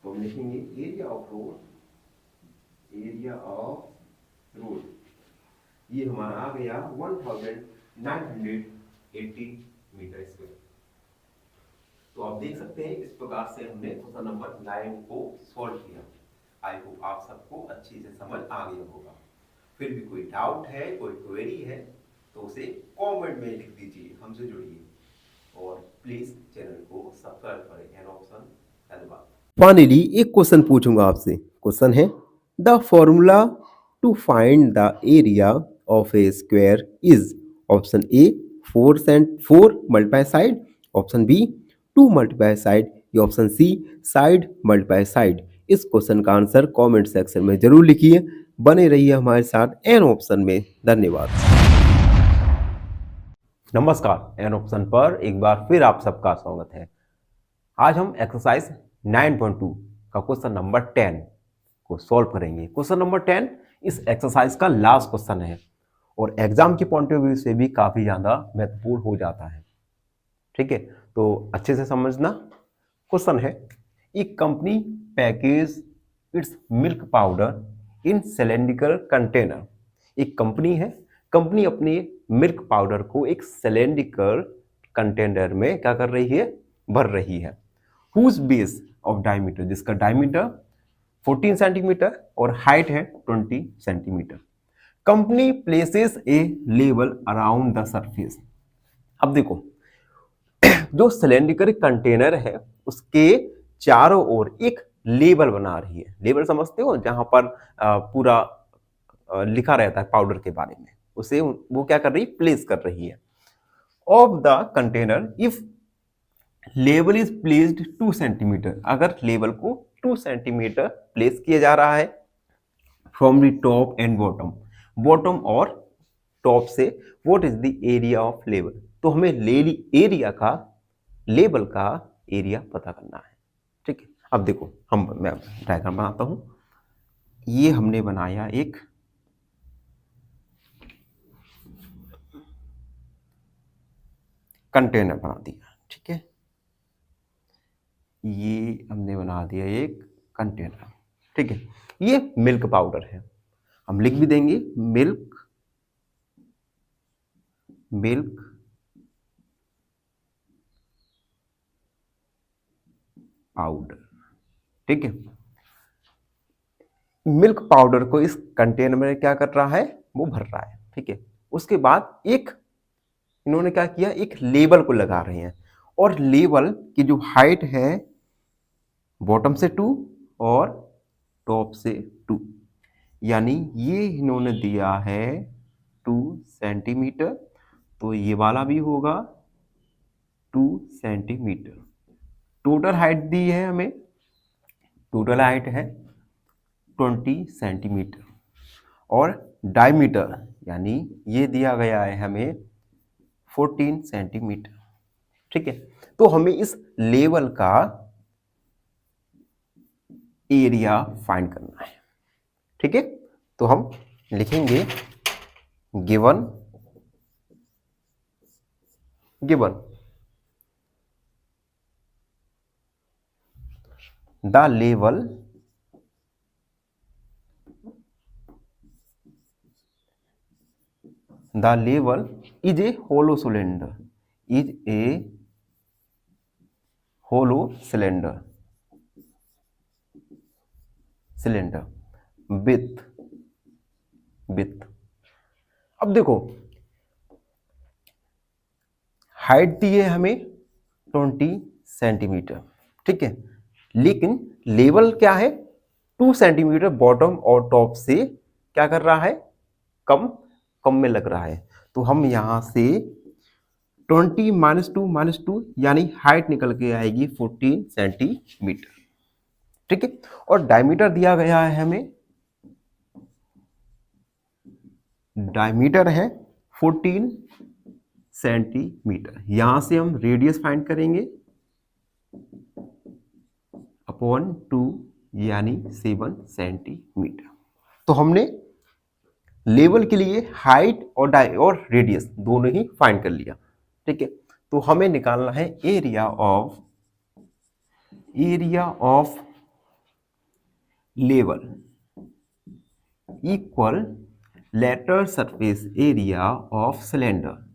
तो हम लिखेंगे एरिया ऑफ रोड ये हमारा आ गया 1980 मीटर स्क्वायर। तो आप देख सकते हैं इस प्रकार से हमने क्वेश्चन नंबर 9 को सॉल्व किया। आई होप आप सबको अच्छी से समझ आ गया होगा। फिर भी कोई डाउट है, कोई क्वेरी है तो उसे कमेंट में लिख दीजिए, हमसे जुड़िए और प्लीज चैनल को सब्सक्राइब करें। An option. धन्यवाद। फाइनली एक क्वेश्चन पूछूंगा आपसे। क्वेश्चन है the formula to find the area of a square is option A 4 multiply side, option B 2 multiply side, या option C side multiply side. इस question का आंसर कमेंट सेक्शन में जरूर लिखिए। बने रहिए हमारे साथ एन ऑप्शन में। धन्यवाद। नमस्कार, एन ऑप्शन पर एक बार फिर आप सबका स्वागत है। आज हम एक्सरसाइज 9.2 का क्वेश्चन नंबर 10 को सॉल्व करेंगे। क्वेश्चन नंबर 10 इस एक्सरसाइज का लास्ट क्वेश्चन है और एग्जाम के पॉइंट ऑफ व्यू से भी काफी ज्यादा महत्वपूर्ण हो जाता है। ठीक है, तो अच्छे से समझना। क्वेश्चन है एक company package it's milk powder in cylindrical container. एक कंपनी है, कंपनी अपने मिल्क पाउडर को एक सिलेंड्रिकल कंटेनर में क्या कर रही है, भर रही है। हुज बेस ऑफ डायमीटर, जिसका डायमीटर 14 सेंटीमीटर और हाइट है 20 centimetre. Company places A label around the surface. अब देखो जो सिलेंड्रिकल कंटेनर है उसके चारों ओर एक लेबल बना रही है। लेबल समझते हो, जहां पर पूरा लिखा रहता है पाउडर के बारे में, उसे वो क्या कर रही है, प्लेस कर रही है। Of the container if label is placed 2 centimetre, अगर लेबल को 2 सेंटीमीटर प्लेस किया जा रहा है from the top and bottom, bottom और टॉप से, what is the area of label. तो हमें एरिया का, लेबल का एरिया पता करना है। ठीक है, अब देखो मैं डायग्राम बनाता हूं। ये हमने बनाया एक कंटेनर बना दिया। ठीक है, ये हमने बना दिया एक कंटेनर। ठीक है, ये मिल्क पाउडर है, हम लिख भी देंगे मिल्क पाउडर। ठीक है, मिल्क पाउडर को इस कंटेनर में क्या कर रहा है, वो भर रहा है। ठीक है, उसके बाद एक इन्होंने क्या किया, एक लेबल को लगा रहे हैं और लेबल की जो हाइट है बॉटम से 2 और टॉप से 2, यानी ये इन्होंने दिया है 2 सेंटीमीटर, तो ये वाला भी होगा 2 सेंटीमीटर। टोटल हाइट दी है हमें, टोटल हाइट है 20 सेंटीमीटर और डायमीटर यानी ये दिया गया है हमें 14 सेंटीमीटर। ठीक है, तो हमें इस लेवल का एरिया फाइंड करना है। ठीक है, तो हम लिखेंगे given the level is a hollow cylinder, cylinder with अब देखो हाइट दी है हमें 20 सेंटीमीटर। ठीक है, लेकिन लेवल क्या है, 2 सेंटीमीटर बॉटम और टॉप से क्या कर रहा है, कम में लग रहा है। तो हम यहां से 20 - 2 यानी हाइट निकल के आएगी 14 सेंटीमीटर। ठीक है, और डायमीटर दिया गया है हमें, डायमीटर है 14 सेंटीमीटर। यहां से हम रेडियस फाइंड करेंगे अपॉन 2 यानी 7 सेंटीमीटर। तो हमने लेवल के लिए हाइट और रेडियस दोनों ही फाइंड कर लिया। ठीक है, तो हमें निकालना है एरिया ऑफ लेवल equal lateral surface area of cylinder.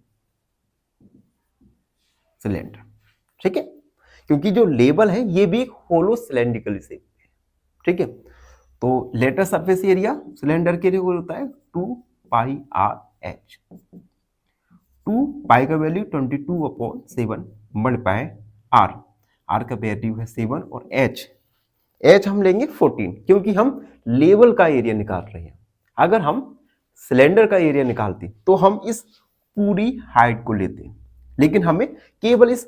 ठीक है, क्योंकि जो लेबल है ये भी एक होलो सिलेंड्रिकल शेप है। ठीक है, तो लेटर सरफेस एरिया सिलेंडर के लिए होता है 2 पाई आर एच। 2 पाई का वैल्यू 22/7 मल्टीप्लाई आर, आर का वैल्यू है 7 और एच हम लेंगे 14 क्योंकि हम लेवल का एरिया निकाल रहे हैं। अगर हम सिलेंडर का एरिया निकालते तो हम इस पूरी हाइट को लेते, लेकिन हमें केवल इस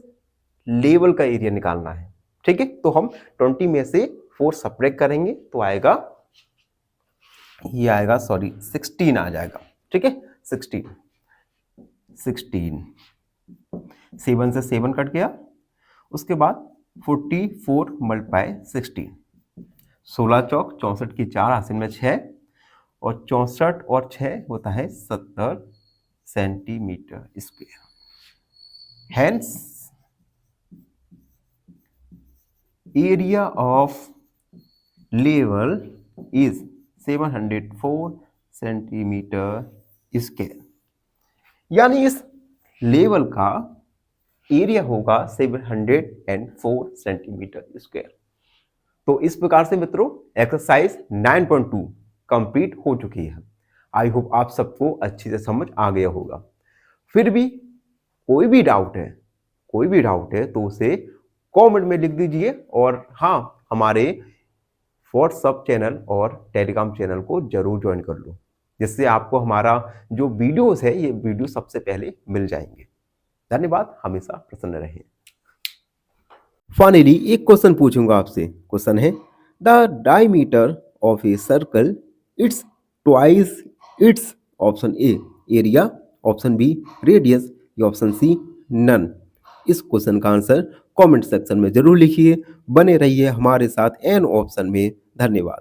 लेवल का एरिया निकालना है। ठीक है, तो हम 20 में से 4 सब्ट्रैक्ट करेंगे तो आएगा, ये आएगा 16 आ जाएगा। ठीक है, 16 7 से 7 कट गया, उसके बाद 44 मल्टीप्लाई 16, 16 चौक 64 की 4 हासिल में 6 और 64 और 6 होता है 70 centimetre square. Hence area of level is 704 centimetre square, यानी इस लेवल का एरिया होगा 704 सेंटीमीटर स्क्वायर। तो इस प्रकार से मित्रों एक्सरसाइज 9.2 कंप्लीट हो चुकी है। आई होप आप सबको अच्छी से समझ आ गया होगा। फिर भी कोई भी डाउट है तो उसे कमेंट में लिख दीजिए, और हाँ, हमारे व्हाट्सएप चैनल और टेलीग्राम चैनल को जरूर ज्वाइन कर लो, जिससे आपको हमारा जो वीडियोस है ये वीडियो सबसे पहले मिल जाएंगे। धन्यवाद, हमेशा प्रसन्न रहें। फाइनली एक क्वेश्चन पूछूंगा आपसे। क्वेश्चन है, the diameter of a circle it's twice its option A area, option B radius, या ऑप्शन सी नन। इस क्वेश्चन का आंसर कमेंट सेक्शन में जरूर लिखिए। बने रहिए हमारे साथ एन ऑप्शन में। धन्यवाद।